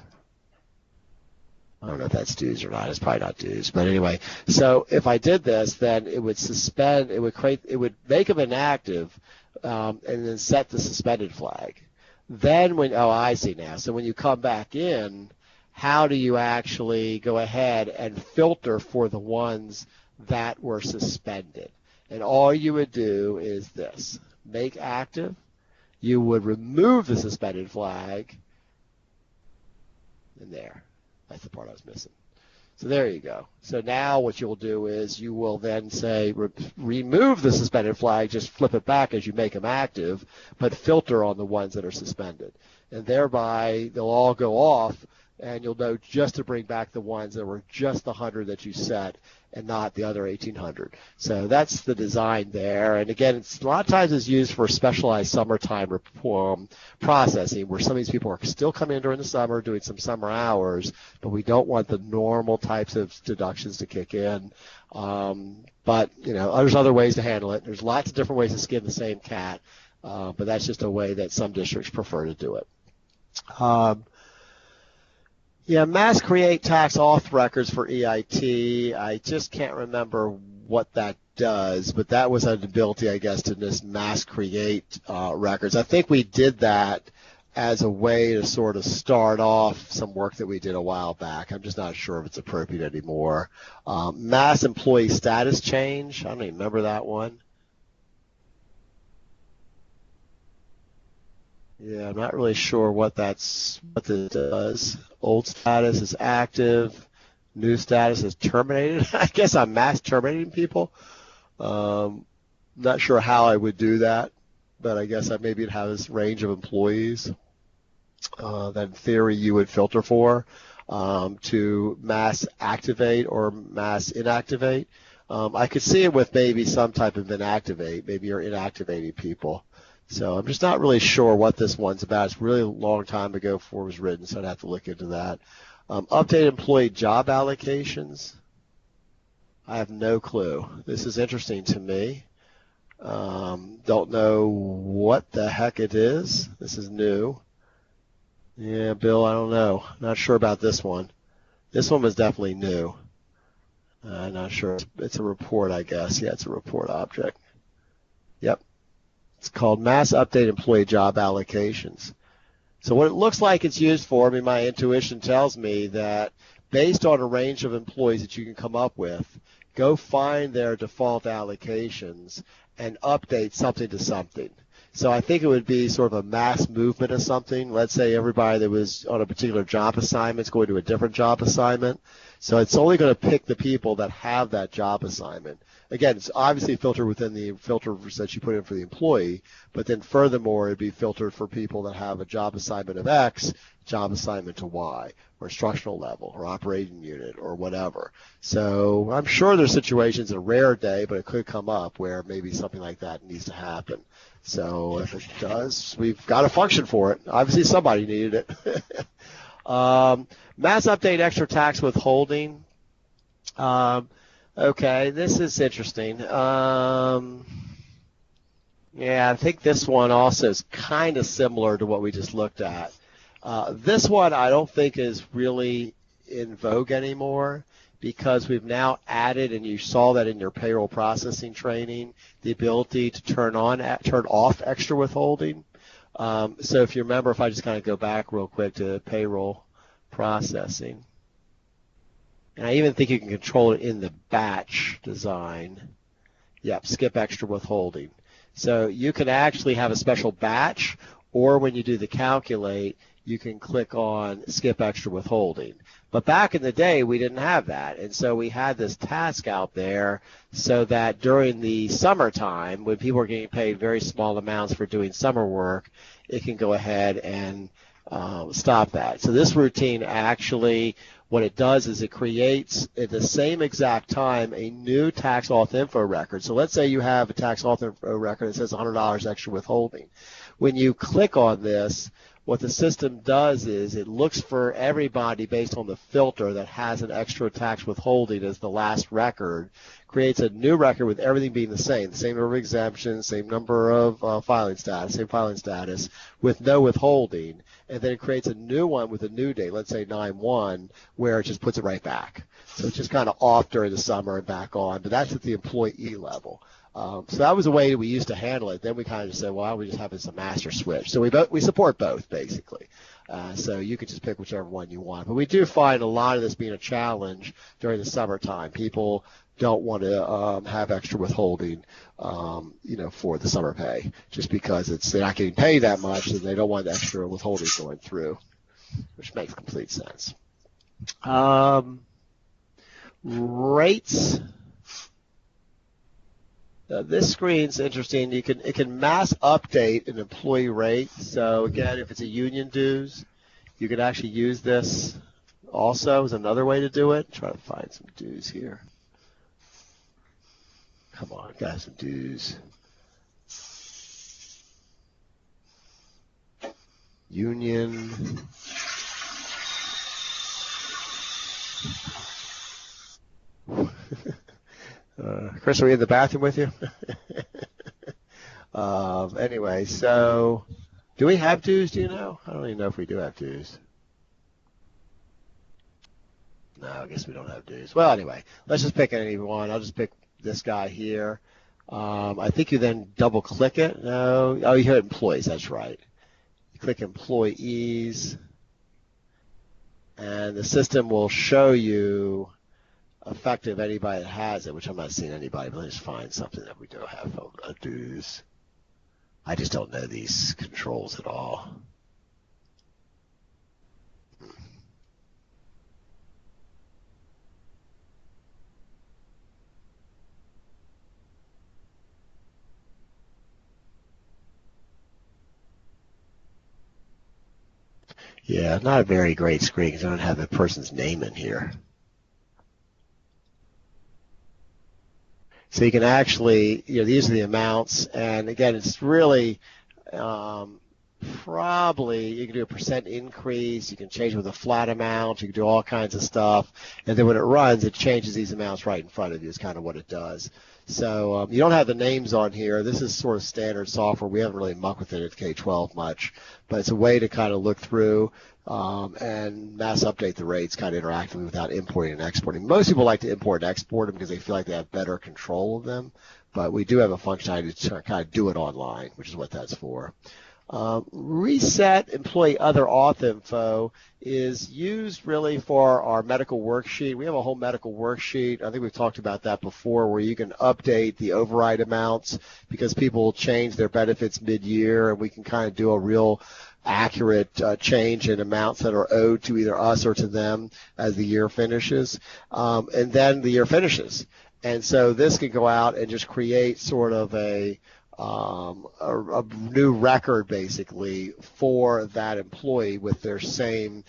I don't know if that's dues or not. It's probably not dues. But anyway, so if I did this, then it would suspend, it would make them inactive, and then set the suspended flag. Then I see now. So when you come back in, how do you actually go ahead and filter for the ones that were suspended? And all you would do is this. Make active. You would remove the suspended flag. And there. That's the part I was missing. So there you go. So now what you'll do is you will then say remove the suspended flag, just flip it back as you make them active, but filter on the ones that are suspended. And thereby they'll all go off, and you'll know just to bring back the ones that were just the 100 that you set and not the other 1,800. So that's the design there. And again, a lot of times it's used for specialized summertime processing, where some of these people are still coming in during the summer doing some summer hours, but we don't want the normal types of deductions to kick in. But there's other ways to handle it. There's lots of different ways to skin the same cat, but that's just a way that some districts prefer to do it. Yeah, mass create tax auth records for EIT. I just can't remember what that does, but that was an ability, I guess, to just mass create records. I think we did that as a way to sort of start off some work that we did a while back. I'm just not sure if it's appropriate anymore. Mass employee status change. I don't even remember that one. Yeah, I'm not really sure what this does. Old status is active. New status is terminated. I guess I'm mass terminating people. Not sure how I would do that, but I guess maybe it has range of employees that in theory you would filter for to mass activate or mass inactivate. I could see it with maybe some type of inactivate. Maybe you're inactivating people. So I'm just not really sure what this one's about. It's really a long time ago before it was written, so I'd have to look into that. Update employee job allocations. I have no clue. This is interesting to me. Don't know what the heck it is. This is new. Yeah, Bill, I don't know. Not sure about this one. This one was definitely new. I'm not sure. It's a report, I guess. Yeah, it's a report object. Yep. It's called Mass Update Employee Job Allocations. So what it looks like it's used for, my intuition tells me that based on a range of employees that you can come up with, go find their default allocations and update something to something. So I think it would be sort of a mass movement of something. Let's say everybody that was on a particular job assignment is going to a different job assignment. So it's only going to pick the people that have that job assignment. Again, it's obviously filtered within the filters that you put in for the employee, but then furthermore, it'd be filtered for people that have a job assignment of X, job assignment to Y, or instructional level, or operating unit, or whatever. So I'm sure there's situations, a rare day, but it could come up where maybe something like that needs to happen. So if it does, we've got a function for it. Obviously, somebody needed it. Mass update extra tax withholding. Okay, this is interesting. Yeah, I think this one also is kind of similar to what we just looked at. This one I don't think is really in vogue anymore because we've now added, and you saw that in your payroll processing training, the ability to turn off extra withholding. So if you remember, if I just kind of go back real quick to payroll processing. And I even think you can control it in the batch design. Yep, skip extra withholding. So you can actually have a special batch, or when you do the calculate, you can click on skip extra withholding. But back in the day, we didn't have that. And so we had this task out there so that during the summertime, when people are getting paid very small amounts for doing summer work, it can go ahead and stop that. So this routine actually, what it does is it creates at the same exact time a new tax auth info record. So let's say you have a tax auth info record that says $100 extra withholding. When you click on this, what the system does is it looks for everybody based on the filter that has an extra tax withholding as the last record, creates a new record with everything being the same number of exemptions, same number of filing status, with no withholding, and then it creates a new one with a new date, let's say 9/1, where it just puts it right back. So it's just kind of off during the summer and back on, but that's at the employee level. So that was a way we used to handle it. Then we kind of just said, well, why don't we just have it as a master switch? So we support both, basically. So you could just pick whichever one you want. But we do find a lot of this being a challenge during the summertime. People don't want to have extra withholding, for the summer pay, just because they're not getting paid that much, and they don't want the extra withholding going through, which makes complete sense. Rates. This screen's interesting. It can mass update an employee rate. So again, if it's a union dues, you can actually use this also as another way to do it. Try to find some dues here. Come on, got some dues. Union. Chris, are we in the bathroom with you? Anyway, so do we have dues? Do you know? I don't even know if we do have dues. No, I guess we don't have dues. Well, anyway, let's just pick any one. I'll just pick this guy here. I think you then double click it. No, oh, you hit employees. That's right. You click employees, and the system will show you effective anybody that has it, which I'm not seeing anybody, but let's find something that we do have. Dues. I just don't know these controls at all. Yeah, not a very great screen because I don't have the person's name in here. So you can actually, these are the amounts, and again, it's really probably you can do a percent increase, you can change it with a flat amount, you can do all kinds of stuff, and then when it runs, it changes these amounts right in front of you is kind of what it does. So you don't have the names on here. This is sort of standard software. We haven't really mucked with it at K-12 much, but it's a way to kind of look through and mass update the rates kind of interactively without importing and exporting. Most people like to import and export them because they feel like they have better control of them, but we do have a functionality to kind of do it online, which is what that's for. Reset employee other auth info is used really for our medical worksheet. We have a whole medical worksheet. I think we've talked about that before, where you can update the override amounts because people change their benefits mid-year, and we can kind of do a real accurate change in amounts that are owed to either us or to them as the year finishes. And then the year finishes. And so this can go out and just create sort of a new record basically for that employee with their same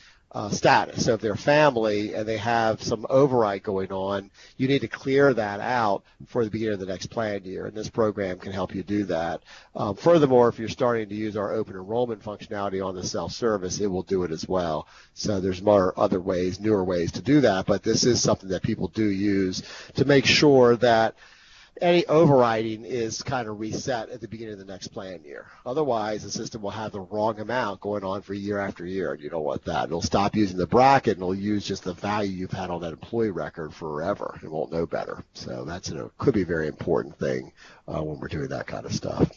status. So if they're family and they have some override going on, you need to clear that out for the beginning of the next plan year, and this program can help you do that. Furthermore, if you're starting to use our open enrollment functionality on the self-service, it will do it as well. So there's more other ways, newer ways to do that, but this is something that people do use to make sure that any overriding is kind of reset at the beginning of the next plan year. Otherwise, the system will have the wrong amount going on for year after year, and you don't want that. It'll stop using the bracket, and it'll use just the value you've had on that employee record forever. It won't know better. So that's could be a very important thing when we're doing that kind of stuff.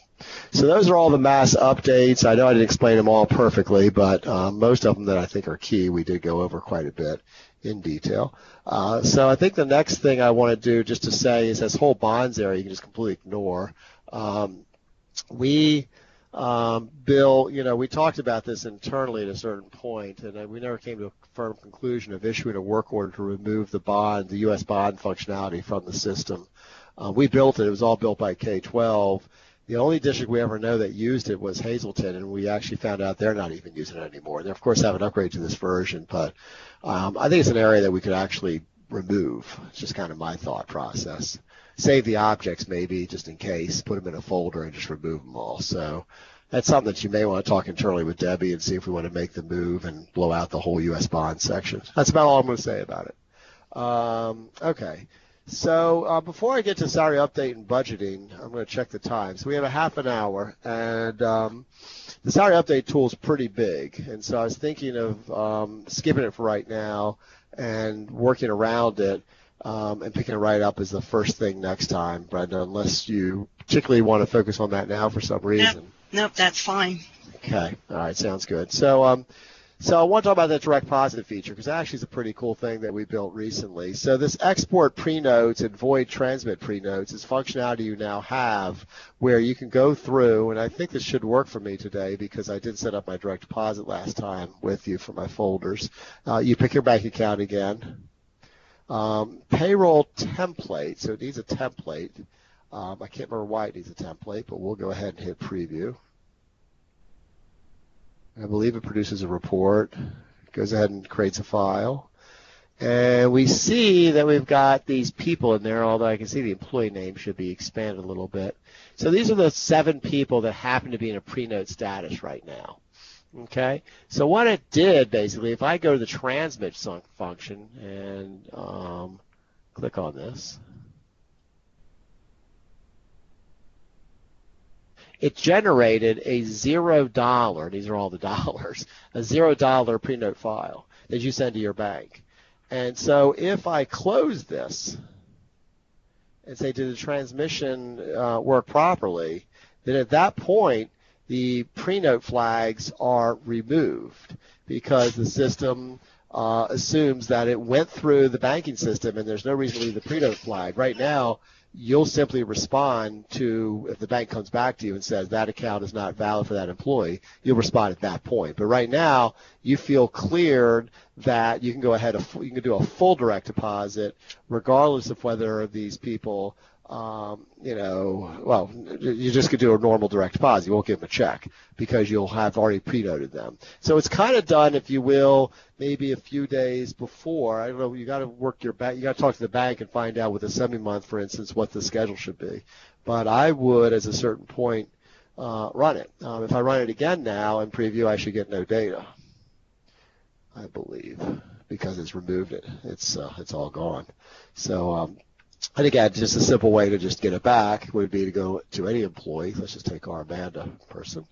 So those are all the mass updates. I know I didn't explain them all perfectly, but most of them that I think are key, we did go over quite a bit in detail. So I think the next thing I want to do just to say is this whole bonds area you can just completely ignore. We Bill, we talked about this internally at a certain point, and we never came to a firm conclusion of issuing a work order to remove the U.S. bond functionality from the system. We built it. It was all built by K-12. The only district we ever know that used it was Hazleton, and we actually found out they're not even using it anymore. They, of course, have an upgrade to this version, but I think it's an area that we could actually remove. It's just kind of my thought process. Save the objects maybe just in case, put them in a folder and just remove them all. So that's something that you may want to talk internally with Debbie and see if we want to make the move and blow out the whole U.S. bond section. That's about all I'm going to say about it. Okay. So before I get to salary update and budgeting, I'm going to check the time. So we have a half an hour, and the salary update tool is pretty big. And so I was thinking of skipping it for right now and working around it and picking it right up as the first thing next time, Brenda, unless you particularly want to focus on that now for some reason. Nope, that's fine. Okay. All right, sounds good. So I want to talk about that direct positive feature because actually it's a pretty cool thing that we built recently. So this export pre-notes and void transmit pre-notes is functionality you now have where you can go through, and I think this should work for me today because I did set up my direct deposit last time with you for my folders. You pick your bank account again. Payroll template, so it needs a template. I can't remember why it needs a template, but we'll go ahead and hit preview. I believe it produces a report. It goes ahead and creates a file. And we see that we've got these people in there, although I can see the employee name should be expanded a little bit. So these are the 7 people that happen to be in a pre-note status right now. Okay? So what it did, basically, if I go to the transmit function and click on this, it generated a $0, these are all the dollars, a $0 pre-note file that you send to your bank. And so if I close this and say, did the transmission work properly, then at that point, the pre-note flags are removed because the system assumes that it went through the banking system and there's no reason to leave the pre-note flag. Right now, you'll simply respond to, if the bank comes back to you and says that account is not valid for that employee, you'll respond at that point. But right now, you feel cleared that you can go ahead, you can do a full direct deposit regardless of whether these people, well, you just could do a normal direct deposit. You won't give them a check because you'll have already pre-noted them. So it's kind of done, if you will, maybe a few days before. I don't know, you got to work your bank, you got to talk to the bank and find out with a semi-month, for instance, what the schedule should be. But I would, at a certain point, run it. If I run it again now in preview, I should get no data, I believe, because it's removed it. It's all gone. So I think just a simple way to just get it back would be to go to any employee. Let's just take our Amanda person,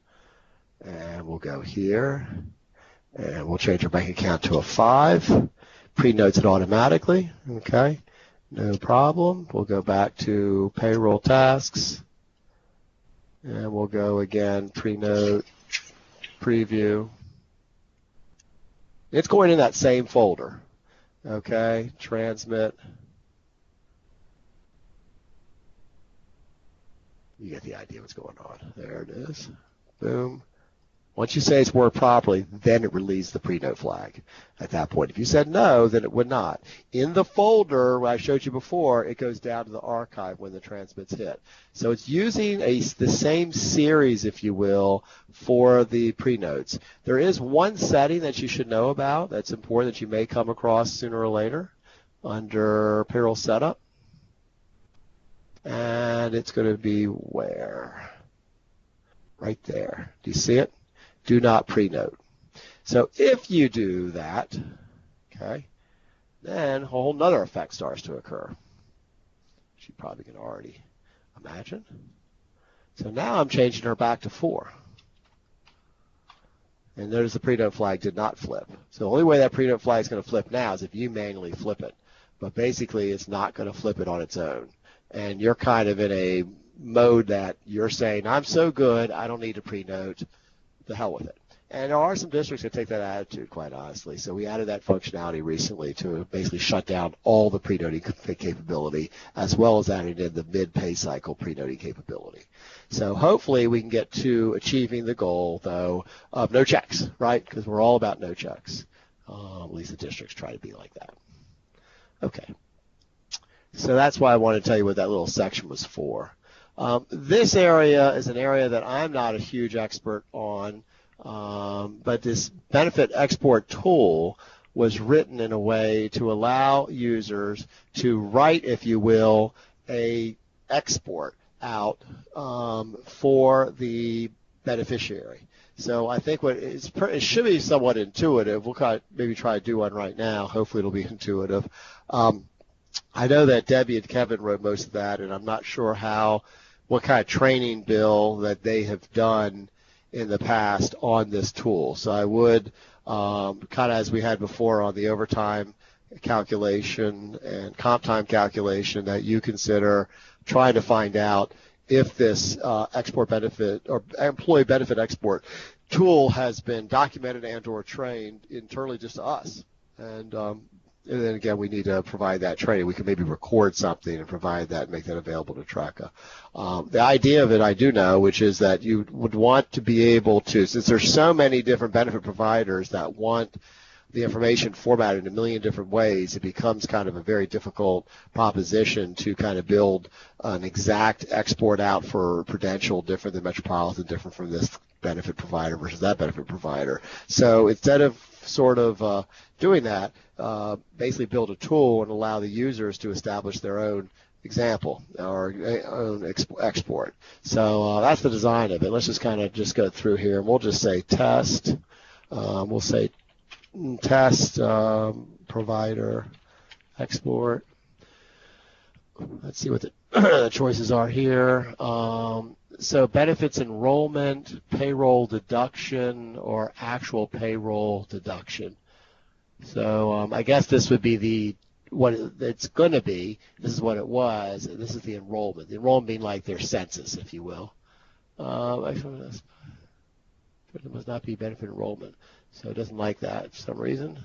and we'll go here, and we'll change our bank account to a 5. Pre-notes it automatically. Okay, no problem. We'll go back to payroll tasks, and we'll go again, pre-note, preview. It's going in that same folder. Okay, transmit. You get the idea what's going on. There it is. Boom. Once you say it's worked properly, then it relieves the pre-note flag at that point. If you said no, then it would not. In the folder I showed you before, it goes down to the archive when the transmit's hit. So it's using the same series, if you will, for the pre-notes. There is one setting that you should know about that's important that you may come across sooner or later under payroll setup. And it's going to be where? Right there. Do you see it? Do not pre-note. So if you do that, okay, then a whole nother effect starts to occur, which you probably can already imagine. So now I'm changing her back to 4. And notice the pre-note flag did not flip. So the only way that pre-note flag is going to flip now is if you manually flip it. But basically, it's not going to flip it on its own. And you're kind of in a mode that you're saying, I'm so good, I don't need to pre-note, the hell with it. And there are some districts that take that attitude, quite honestly. So we added that functionality recently to basically shut down all the pre-noting capability, as well as adding in the mid-pay cycle pre-noting capability. So hopefully we can get to achieving the goal, though, of no checks, right? Because we're all about no checks. At least the districts try to be like that. Okay. So that's why I wanted to tell you what that little section was for. This area is an area that I'm not a huge expert on, but this benefit export tool was written in a way to allow users to write, if you will, a export out for the beneficiary. So I think it should be somewhat intuitive. We'll maybe try to do one right now. Hopefully it'll be intuitive. I know that Debbie and Kevin wrote most of that, and I'm not sure what kind of training, Bill, that they have done in the past on this tool. So I would, kind of as we had before on the overtime calculation and comp time calculation, that you consider trying to find out if this export benefit or employee benefit export tool has been documented and or trained internally just to us. And then again, we need to provide that training. We can maybe record something and provide that and make that available to Traca. The idea of it I do know, which is that you would want to be able to, since there's so many different benefit providers that want the information formatted in a million different ways, it becomes kind of a very difficult proposition to kind of build an exact export out for Prudential different than Metropolitan, different from this benefit provider versus that benefit provider. So instead of sort of doing that, basically build a tool and allow the users to establish their own example or own export. So that's the design of it. Let's just kind of go through here, and we'll just say test. We'll say test provider export. Let's see what the choices are here. So benefits enrollment, payroll deduction, or actual payroll deduction. So I guess this would be what it's going to be. This is what it was. And this is the enrollment. The enrollment being like their census, if you will. It must not be benefit enrollment. So it doesn't like that for some reason.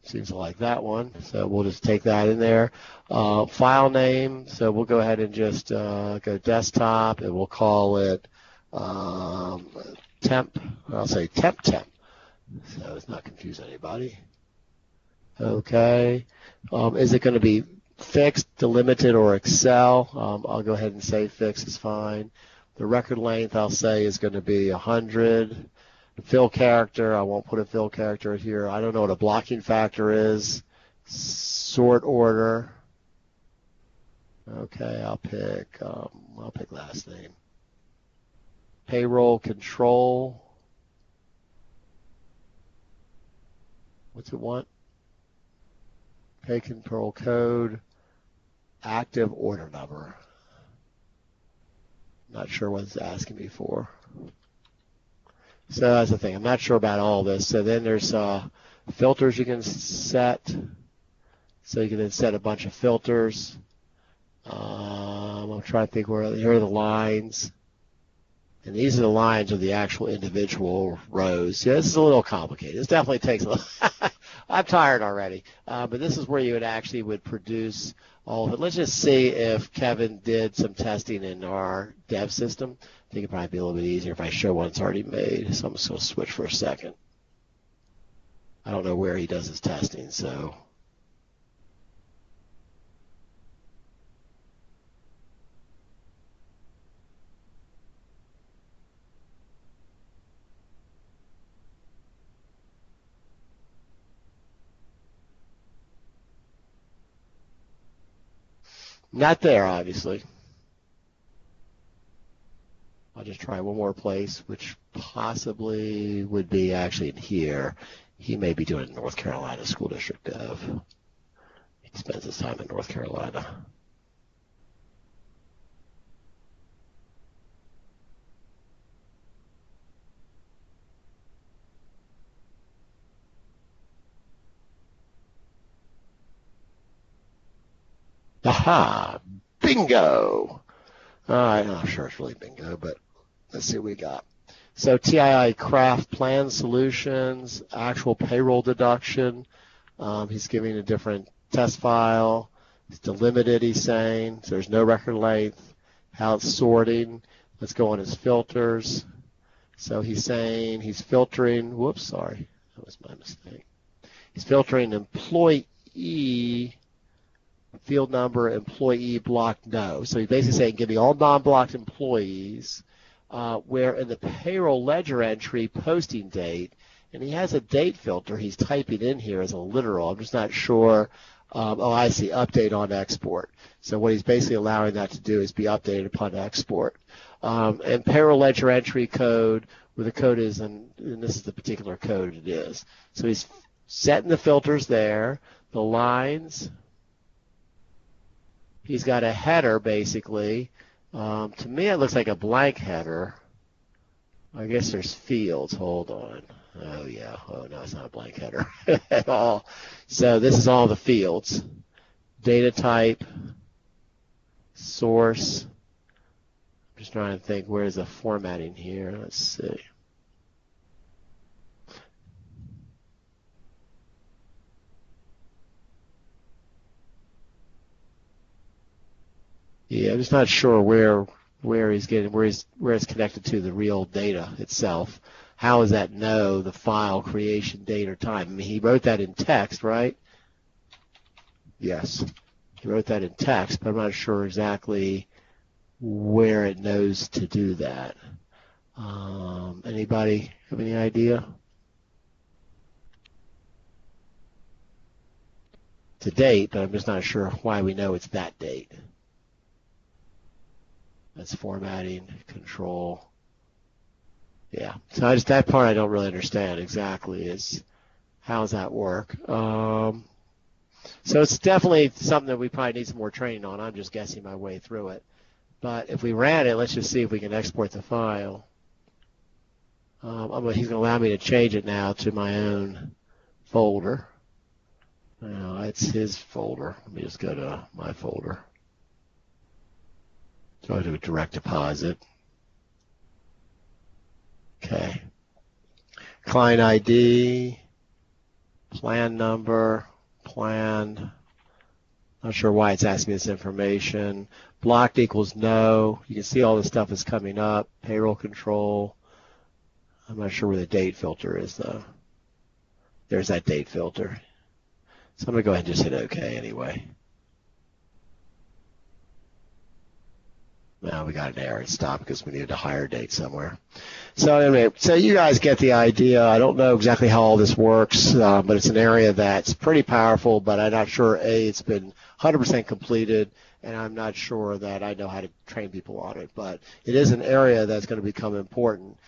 Seems to like that one. So we'll just take that in there. File name. So we'll go ahead and just go desktop, and we'll call it temp. I'll say temp. So it's not confuse anybody. Okay. Is it going to be fixed, delimited, or Excel? I'll go ahead and say fixed is fine. The record length I'll say is going to be 100. The fill character, I won't put a fill character here. I don't know what a blocking factor is. Sort order. Okay, I'll pick last name. Payroll control. What's it want? Pay control code. Active order number. Not sure what it's asking me for. So that's the thing. I'm not sure about all this. So then there's filters you can set. So you can then set a bunch of filters. I'm trying to think here are the lines. And these are the lines of the actual individual rows. Yeah, this is a little complicated. This definitely takes a little. I'm tired already. But this is where you would produce all of it. Let's just see if Kevin did some testing in our dev system. I think it'd probably be a little bit easier if I show one that's already made. So I'm just going to switch for a second. I don't know where he does his testing, so. Not there, obviously. I'll just try one more place, which possibly would be actually in here. He may be doing it in North Carolina School District Dev. He spends his time in North Carolina. Aha! Bingo! All right, I'm not sure it's really bingo, but let's see what we got. So TII craft plan solutions, actual payroll deduction. He's giving a different test file. It's delimited, he's saying. So there's no record length. How it's sorting. Let's go on his filters. So he's saying he's filtering. Whoops, sorry. That was my mistake. He's filtering employee field number, employee blocked no. So he's basically saying give me all non-blocked employees. Where in the payroll ledger entry posting date, and he has a date filter he's typing in here as a literal. I'm just not sure. I see, update on export. So what he's basically allowing that to do is be updated upon export. And payroll ledger entry code, where the code is, and this is the particular code it is. So he's setting the filters there, the lines. He's got a header, basically. To me, it looks like a blank header. I guess there's fields. Hold on. Oh, yeah. Oh, no, it's not a blank header at all. So this is all the fields. Data type, source. I'm just trying to think, where's the formatting here? Let's see. Yeah, I'm just not sure where it's connected to the real data itself. How does that know the file creation date or time? I mean, he wrote that in text, right? Yes, he wrote that in text, but I'm not sure exactly where it knows to do that. Anybody have any idea? It's a date, but I'm just not sure why we know it's that date. That's formatting, control. Yeah, so that part I don't really understand exactly is how does that work. So it's definitely something that we probably need some more training on. I'm just guessing my way through it. But if we ran it, let's just see if we can export the file. He's going to allow me to change it now to my own folder. Now, it's his folder. Let me just go to my folder. So I do a direct deposit. Okay. client ID, plan number, plan. Not sure why it's asking me this information. Blocked equals no. You can see all this stuff is coming up. Payroll control. I'm not sure where the date filter is, though. There's that date filter. So I'm going to go ahead and just hit OK anyway. Now we got an error. It stopped because we needed a higher date somewhere. So anyway, so you guys get the idea. I don't know exactly how all this works, but it's an area that's pretty powerful, but I'm not sure, A, it's been 100% completed, and I'm not sure that I know how to train people on it, but it is an area that's going to become important.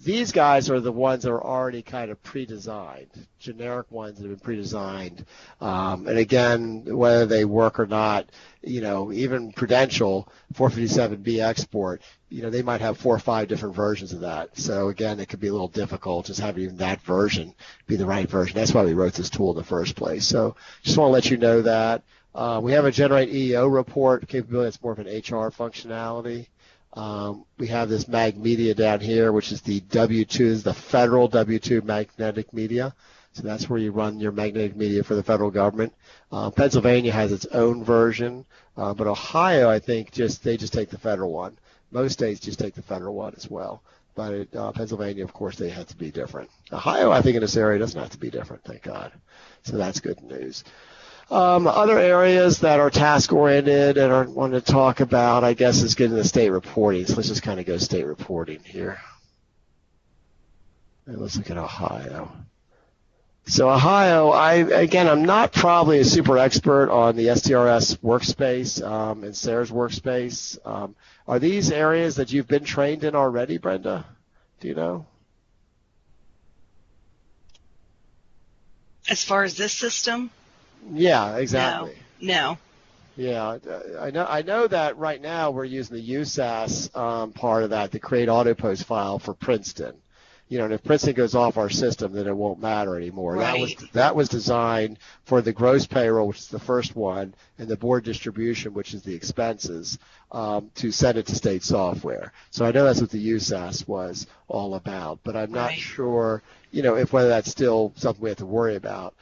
These guys are the ones that are already kind of pre-designed, generic ones that have been pre-designed. And again, whether they work or not, even Prudential 457B export, they might have 4 or 5 different versions of that. So again, it could be a little difficult just having even that version be the right version. That's why we wrote this tool in the first place. So just want to let you know that. We have a generate EEO report capability that's more of an HR functionality. We have this mag media down here, which is the W2, the federal W2 magnetic media. So that's where you run your magnetic media for the federal government. Pennsylvania has its own version, but Ohio, I think, they just take the federal one. Most states just take the federal one as well. But Pennsylvania, of course, they have to be different. Ohio, I think, in this area doesn't have to be different, thank God. So that's good news. Other areas that are task-oriented and I want to talk about, I guess, is getting the state reporting. So let's just kind of go state reporting here. And let's look at Ohio. So Ohio, I'm not probably a super expert on the STRS workspace and SARES workspace. Are these areas that you've been trained in already, Brenda? Do you know? As far as this system? Yeah, exactly. No. Yeah, I know that right now we're using the USAS part of that, the create auto post file for Princeton. And if Princeton goes off our system, then it won't matter anymore. Right. That was designed for the gross payroll, which is the first one, and the board distribution, which is the expenses, to send it to state software. So I know that's what the USAS was all about, but I'm not sure, if whether that's still something we have to worry about.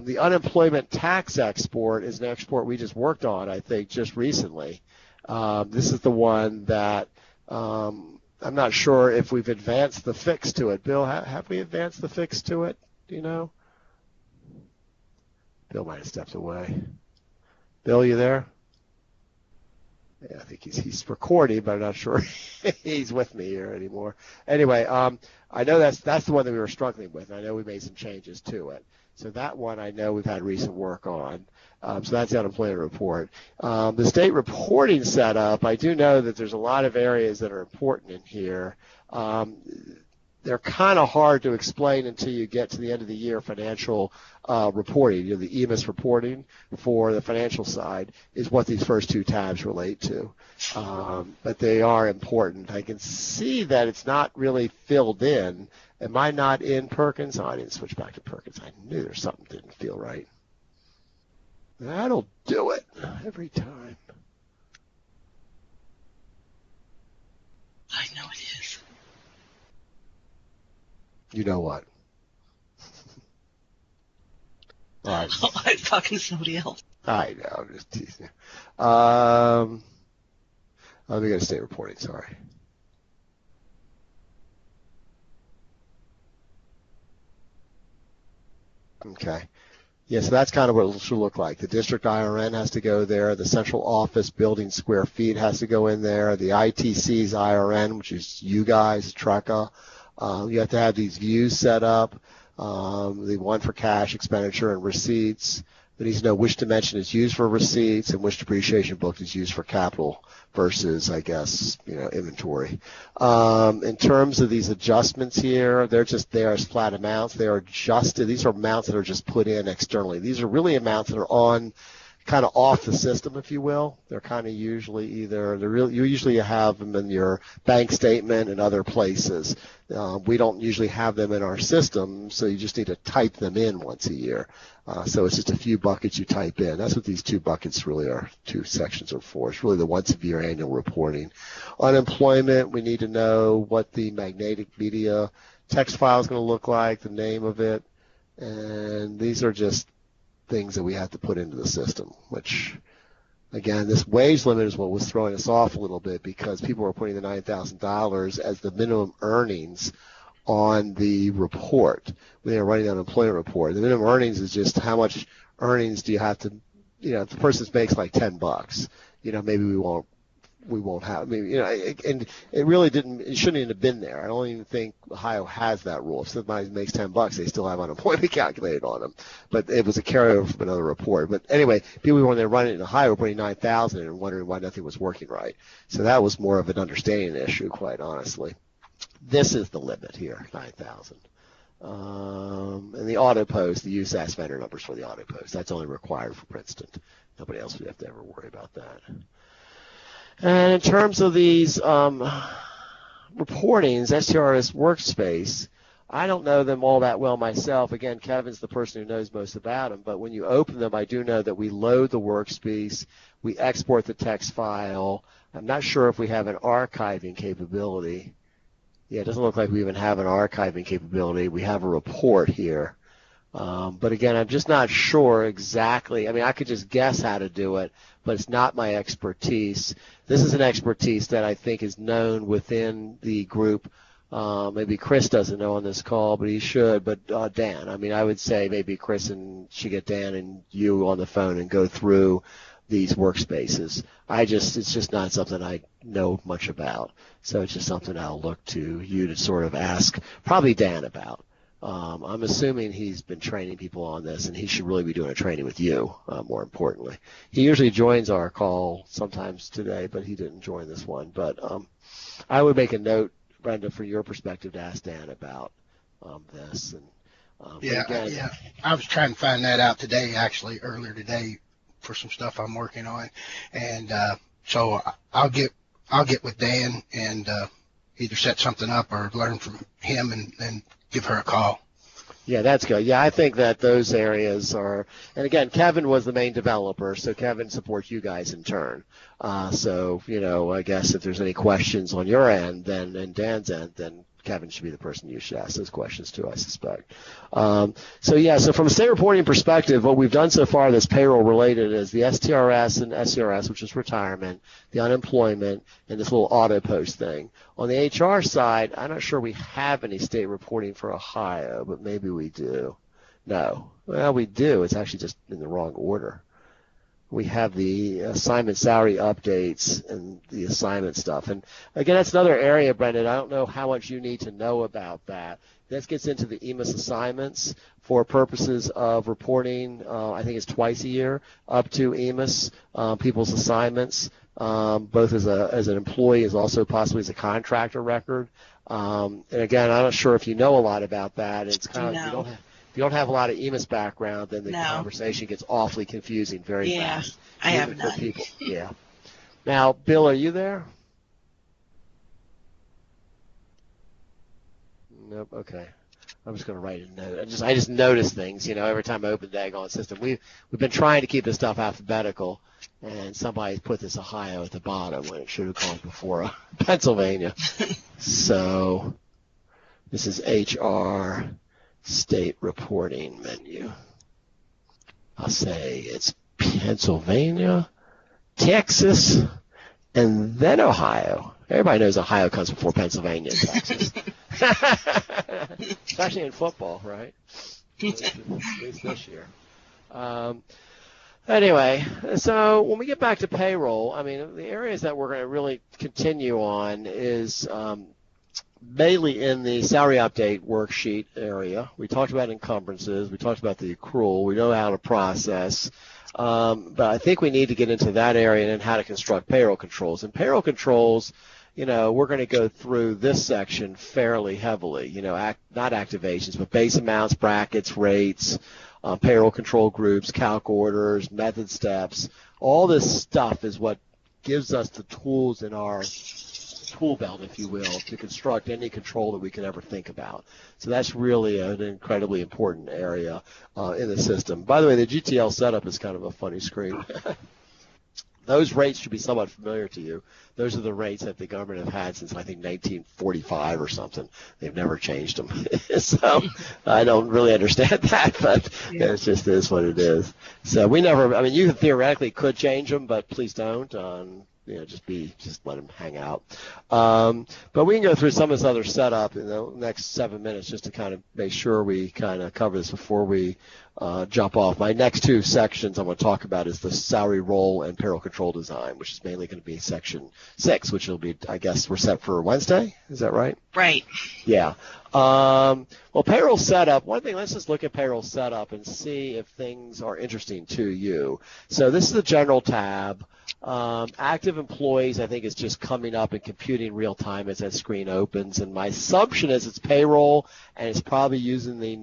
The unemployment tax export is an export we just worked on, I think, just recently. This is the one that I'm not sure if we've advanced the fix to it. Bill, have we advanced the fix to it? Do you know? Bill might have stepped away. Bill, you there? Yeah, I think he's recording, but I'm not sure he's with me here anymore. Anyway, I know that's the one that we were struggling with. I know we made some changes to it. So that one I know we've had recent work on. So that's the unemployment report. The state reporting setup, I do know that there's a lot of areas that are important in here. They're kind of hard to explain until you get to the end of the year financial reporting. The EMIS reporting for the financial side is what these first 2 tabs relate to. But they are important. I can see that it's not really filled in. Am I not in Perkins? Oh, I didn't switch back to Perkins. I knew there's something that didn't feel right. That'll do it every time. I know it is. You know what? All right. I'm talking to somebody else. I know. I'm just teasing you. Let me go to state reporting. Sorry. Okay. Yeah, so that's kind of what it should look like. The district IRN has to go there. The central office building square feet has to go in there. The ITC's IRN, which is you guys, TRECA. You have to have these views set up. The one for cash, expenditure, and receipts. It needs to know which dimension is used for receipts and which depreciation book is used for capital versus, I guess, inventory. In terms of these adjustments here, they're just there as flat amounts. They are adjusted. These are amounts that are just put in externally. These are really amounts that are on kind of off the system, if you will. They're kind of usually you usually have them in your bank statement and other places. We don't usually have them in our system, so you just need to type them in once a year. So it's just a few buckets you type in. That's what these 2 buckets really are, 2 sections are for. It's really the once a year annual reporting. Unemployment, we need to know what the magnetic media text file is going to look like, the name of it, and these are just things that we have to put into the system, which, again, this wage limit is what was throwing us off a little bit because people were putting the $9,000 as the minimum earnings on the report when they were running the unemployment report. The minimum earnings is just how much earnings do you have to, if the person makes like $10, maybe we won't have, and it really it shouldn't even have been there. I don't even think Ohio has that rule. If somebody makes $10, they still have unemployment calculated on them. But it was a carryover from another report. But anyway, people when they're running it in Ohio were putting 9,000 and wondering why nothing was working right. So that was more of an understanding issue, quite honestly. This is the limit here, 9,000. And the auto post, the USAS vendor numbers for the auto post, that's only required for Princeton. Nobody else would have to ever worry about that. And in terms of these reportings, STRS workspace, I don't know them all that well myself. Again, Kevin's the person who knows most about them. But when you open them, I do know that we load the workspace, we export the text file. I'm not sure if we have an archiving capability. Yeah, it doesn't look like we even have an archiving capability. We have a report here. But again, I'm just not sure exactly. I mean, I could just guess how to do it, but it's not my expertise. This is an expertise that I think is known within the group. Maybe Chris doesn't know on this call, but he should. But Dan, I mean, I would say maybe Chris should get Dan and you on the phone and go through these workspaces. It's just not something I know much about. So it's just something I'll look to you to sort of ask, probably Dan about. I'm assuming he's been training people on this, and he should really be doing a training with you, more importantly. He usually joins our call sometimes today, but he didn't join this one. But I would make a note, Brenda, from your perspective to ask Dan about this. And Yeah. I was trying to find that out today, actually, earlier today, for some stuff I'm working on. And so I'll get with Dan and either set something up or learn from him and give her a call. Yeah, that's good. Yeah, I think that those areas are, and again, Kevin was the main developer, so Kevin supports you guys in turn. So, I guess if there's any questions on your end, and Dan's end, then Kevin should be the person you should ask those questions to, I suspect. So from a state reporting perspective, what we've done so far that's payroll related is the STRS and SCRS, which is retirement, the unemployment, and this little auto post thing. On the HR side, I'm not sure we have any state reporting for Ohio, but maybe we do. No. Well, we do. It's actually just in the wrong order. We have the assignment salary updates and the assignment stuff. And again, that's another area, Brendan. I don't know how much you need to know about that. This gets into the EMIS assignments for purposes of reporting. I think it's twice a year up to EMIS, people's assignments, both as an employee as also possibly as a contractor record. And again, I'm not sure if you know a lot about that. It's kind of if you don't have a lot of EMIS background, then the conversation gets awfully confusing very fast. I have none. For people. Yeah. Now, Bill, are you there? Nope. Okay. I'm just going to write a note. I just notice things, every time I open the daggone system. We've been trying to keep this stuff alphabetical, and somebody put this Ohio at the bottom when it should have gone before Pennsylvania. So this is HR state reporting menu. I'll say it's Pennsylvania, Texas, and then Ohio. Everybody knows Ohio comes before Pennsylvania and Texas. Especially in football, right? At least this year. Anyway, so when we get back to payroll, I mean, the areas that we're going to really continue on is mainly in the salary update worksheet area. We talked about encumbrances. We talked about the accrual. We know how to process. But I think we need to get into that area and how to construct payroll controls. And payroll controls, we're going to go through this section fairly heavily. Not activations, but base amounts, brackets, rates, payroll control groups, calc orders, method steps. All this stuff is what gives us the tools in our tool belt, if you will, to construct any control that we can ever think about. So that's really an incredibly important area in the system. By the way, the GTL setup is kind of a funny screen. Those rates should be somewhat familiar to you. Those are the rates that the government have had since, I think, 1945 or something. They've never changed them. So I don't really understand that, but it just is what it is. So we never, I mean, you theoretically could change them, but please don't. Just let them hang out. But we can go through some of this other setup in the next 7 minutes just to kind of make sure we kind of cover this before we jump off. My next two sections I'm going to talk about is the salary roll and payroll control design, which is mainly going to be section 6, which will be, I guess, we're set for Wednesday. Is that right? Right. Yeah. Well, payroll setup, one thing, let's just look at payroll setup and see if things are interesting to you. So this is the general tab. Active employees, I think, is just coming up and computing real time as that screen opens. And my assumption is it's payroll, and it's probably using the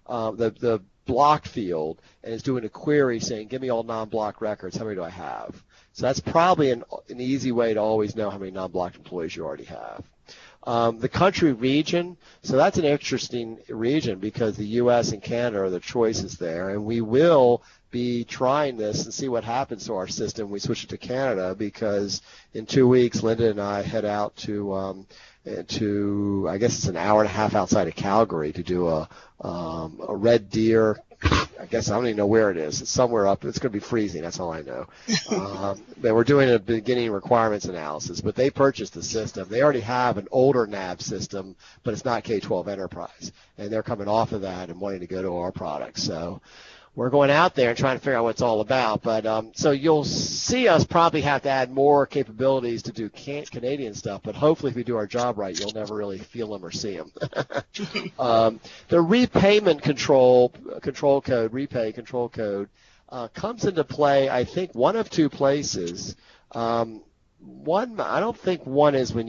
the blocked field, and it's doing a query saying, give me all non-blocked records. How many do I have? So that's probably an easy way to always know how many non-blocked employees you already have. The country region, so that's an interesting region because the U.S. and Canada are the choices there, and we will be trying this and see what happens to our system when we switch it to Canada, because in 2 weeks Linda and I head out to I guess it's an hour and a half outside of Calgary to do a red deer. I guess I don't even know where it is. It's somewhere up. It's going to be freezing. That's all I know. But we're doing a beginning requirements analysis. But they purchased the system. They already have an older NAV system, but it's not K-12 Enterprise. And they're coming off of that and wanting to go to our product. So we're going out there and trying to figure out what it's all about. But so you'll see us probably have to add more capabilities to do Canadian stuff. But hopefully if we do our job right, you'll never really feel them or see them. The repayment control code, repay control code, comes into play, I think, one of two places. One, I don't think one is when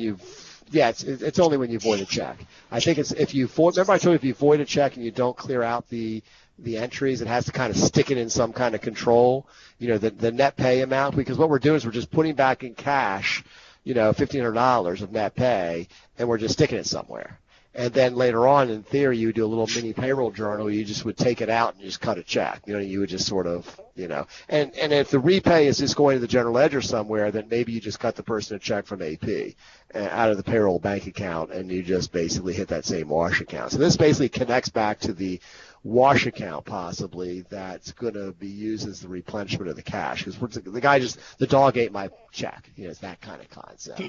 it's only when you void a check. I think it's if you remember I told you if you void a check and you don't clear out the entries, it has to kind of stick it in some kind of control, the net pay amount, because what we're doing is we're just putting back in cash, $1,500 of net pay, and we're just sticking it somewhere. And then later on, in theory, you would do a little mini payroll journal. You just would take it out and just cut a check. You would just sort of, And if the repay is just going to the general ledger somewhere, then maybe you just cut the person a check from AP out of the payroll bank account, and you just basically hit that same wash account. So this basically connects back to the wash account possibly that's going to be used as the replenishment of the cash, because the dog ate my check. It's that kind of concept.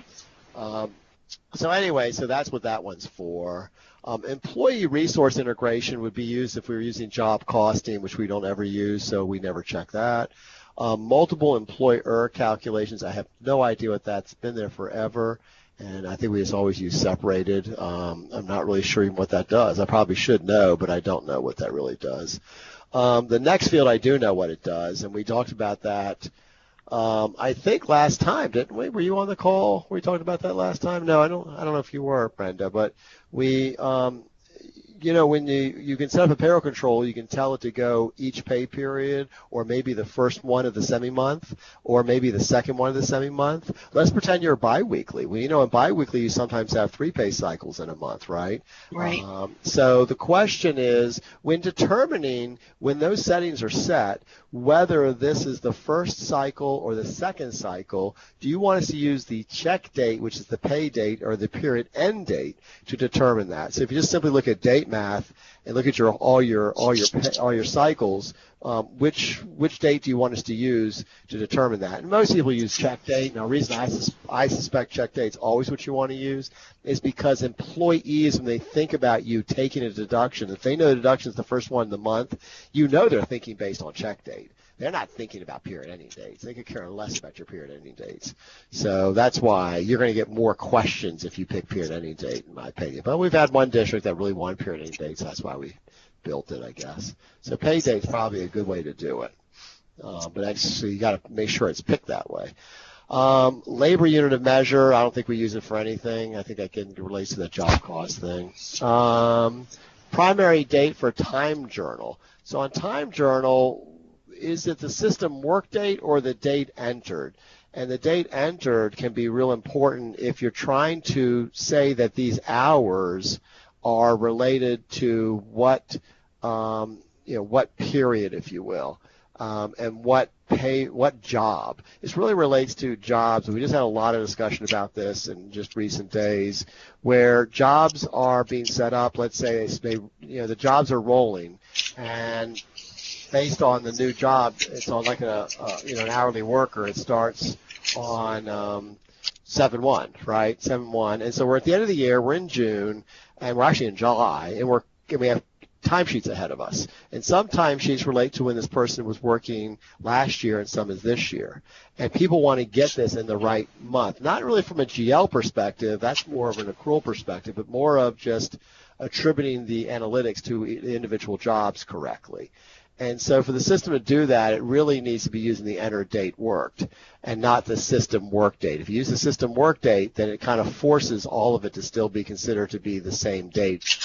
So anyway, so that's what that one's for. Employee resource integration would be used if we were using job costing, which we don't ever use, so we never check that. Multiple employer calculations, I have no idea what that's been there forever, and I think we just always use separated. I'm not really sure even what that does. I probably should know, but I don't know what that really does. The next field, I do know what it does, and we talked about that I think last time, didn't we? Were you on the call? We talked about that last time? No, I don't know if you were, Brenda, but we when you can set up a payroll control, you can tell it to go each pay period, or maybe the first one of the semi-month, or maybe the second one of the semi-month. Let's pretend you're biweekly. Well, in biweekly, you sometimes have 3 pay cycles in a month, right? Right. So the question is, when determining when those settings are set, whether this is the first cycle or the second cycle, do you want us to use the check date, which is the pay date, or the period end date to determine that? So if you just simply look at date math and look at all your cycles, which date do you want us to use to determine that? And most people use check date. Now, the reason I suspect check date's always what you want to use is because employees, when they think about you taking a deduction, if they know the deduction is the first one in the month, they're thinking based on check date. They're not thinking about period ending dates. They could care less about your period ending dates. So that's why you're going to get more questions if you pick period ending date, in my opinion. But we've had one district that really wanted period ending dates. That's why we built it, I guess. So pay date's probably a good way to do it. But so you got to make sure it's picked that way. Labor unit of measure, I don't think we use it for anything. I think that relates to the job cost thing. Primary date for time journal. So on time journal, is it the system work date or the date entered? And the date entered can be real important if you're trying to say that these hours are related to what period, if you will. and what job. This really relates to jobs. We just had a lot of discussion about this in just recent days, where jobs are being set up. Let's say the jobs are rolling, and based on the new job, it's on like an hourly worker. It starts on 7/1, right? 7/1, and so we're at the end of the year. We're in June, and we're actually in July, and we have timesheets ahead of us. And some timesheets relate to when this person was working last year, and some is this year. And people want to get this in the right month, not really from a GL perspective. That's more of an accrual perspective, but more of just attributing the analytics to individual jobs correctly. And so for the system to do that, it really needs to be using the enter date worked and not the system work date. If you use the system work date, then it kind of forces all of it to still be considered to be the same date.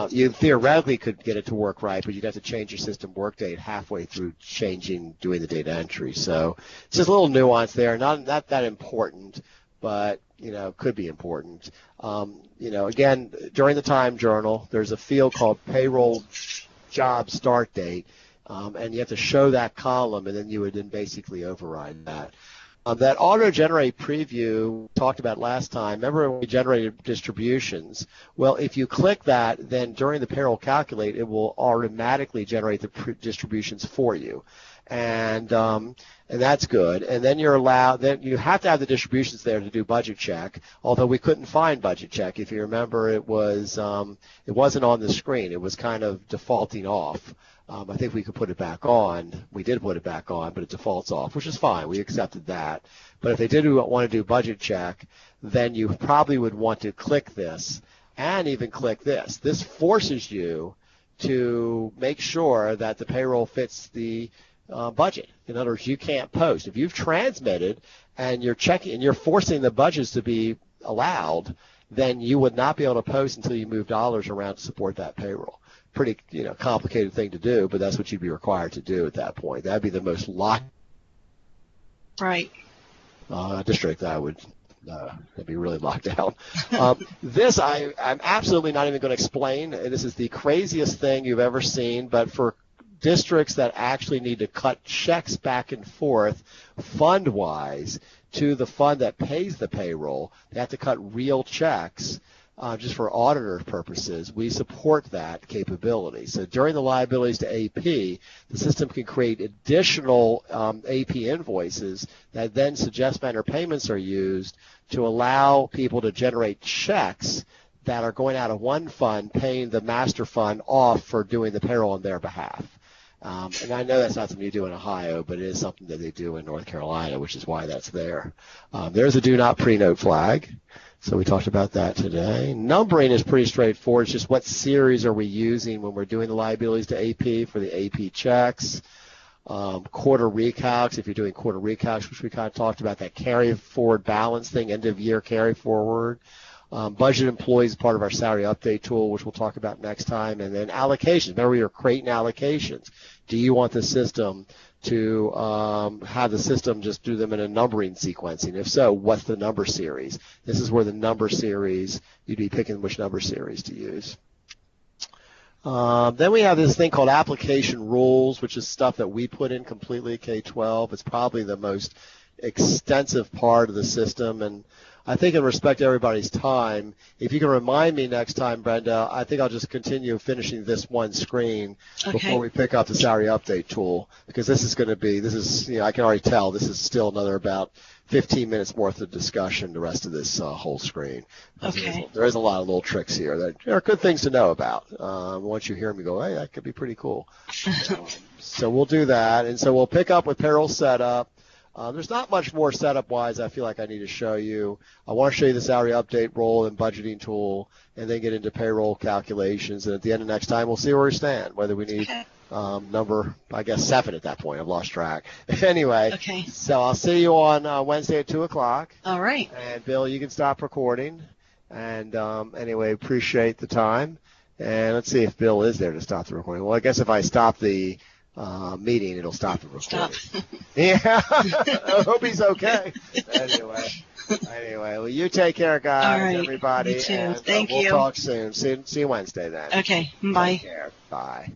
You theoretically could get it to work right, but you'd have to change your system work date halfway through doing the data entry. So it's just a little nuance there, not that important, but could be important. Again, during the time journal, there's a field called payroll job start date, and you have to show that column, and then you would then basically override that. That auto-generate preview we talked about last time, remember when we generated distributions? Well, if you click that, then during the payroll calculate, it will automatically generate the distributions for you. And that's good. And then then you have to have the distributions there to do budget check, although we couldn't find budget check. If you remember, it wasn't on the screen. It was kind of defaulting off. I think we could put it back on. We did put it back on, but it defaults off, which is fine. We accepted that. But if they did want to do budget check, then you probably would want to click this and even click this. This forces you to make sure that the payroll fits the budget. In other words, you can't post. If you've transmitted and you're checking and you're forcing the budgets to be allowed, then you would not be able to post until you move dollars around to support that payroll. Pretty complicated thing to do, but that's what you'd be required to do at that point. That'd be the most locked district that would that'd be really locked down. This I'm absolutely not even going to explain. This is the craziest thing you've ever seen, but for districts that actually need to cut checks back and forth fund-wise to the fund that pays the payroll, they have to cut real checks. Just for auditor purposes, we support that capability. So during the liabilities to AP, the system can create additional AP invoices that then suggest vendor payments are used to allow people to generate checks that are going out of one fund, paying the master fund off for doing the payroll on their behalf. And I know that's not something you do in Ohio, but it is something that they do in North Carolina, which is why that's there. There's a do not pre-note flag. So we talked about that today. Numbering is pretty straightforward. It's just what series are we using when we're doing the liabilities to AP for the AP checks. Quarter recalcs, if you're doing quarter recalcs, which we kind of talked about, that carry forward balance thing, end of year carry forward. Budget employees is part of our salary update tool, which we'll talk about next time. And then allocations. Remember, we were creating allocations. Do you want the system to have the system just do them in a numbering sequencing? If so, what's the number series? This is where the number series, you'd be picking which number series to use. Then we have this thing called application rules, which is stuff that we put in completely K-12. It's probably the most extensive part of the system, and I think in respect to everybody's time, if you can remind me next time, Brenda, I think I'll just continue finishing this one screen before we pick up the salary update tool, because this is I can already tell this is still another about 15 minutes worth of discussion, the rest of this whole screen. Okay. There is a lot of little tricks here that are good things to know about. Once you hear them, you go, hey, that could be pretty cool. So we'll do that, and so we'll pick up with payroll setup. There's not much more setup-wise I feel like I need to show you. I want to show you the salary update role and budgeting tool, and then get into payroll calculations. And at the end of next time, we'll see where we stand, whether we need number, I guess, 7 at that point. I've lost track. Anyway, so I'll see you on Wednesday at 2 o'clock. All right. And, Bill, you can stop recording. And anyway, appreciate the time. And let's see if Bill is there to stop the recording. Well, I guess if I stop the meeting, it'll stop the recording. Yeah, I hope he's okay. Anyway, well, you take care, guys. All right. Everybody. You too. And, Thank you. We'll talk soon. See you Wednesday then. Okay. Bye. Take care. Bye.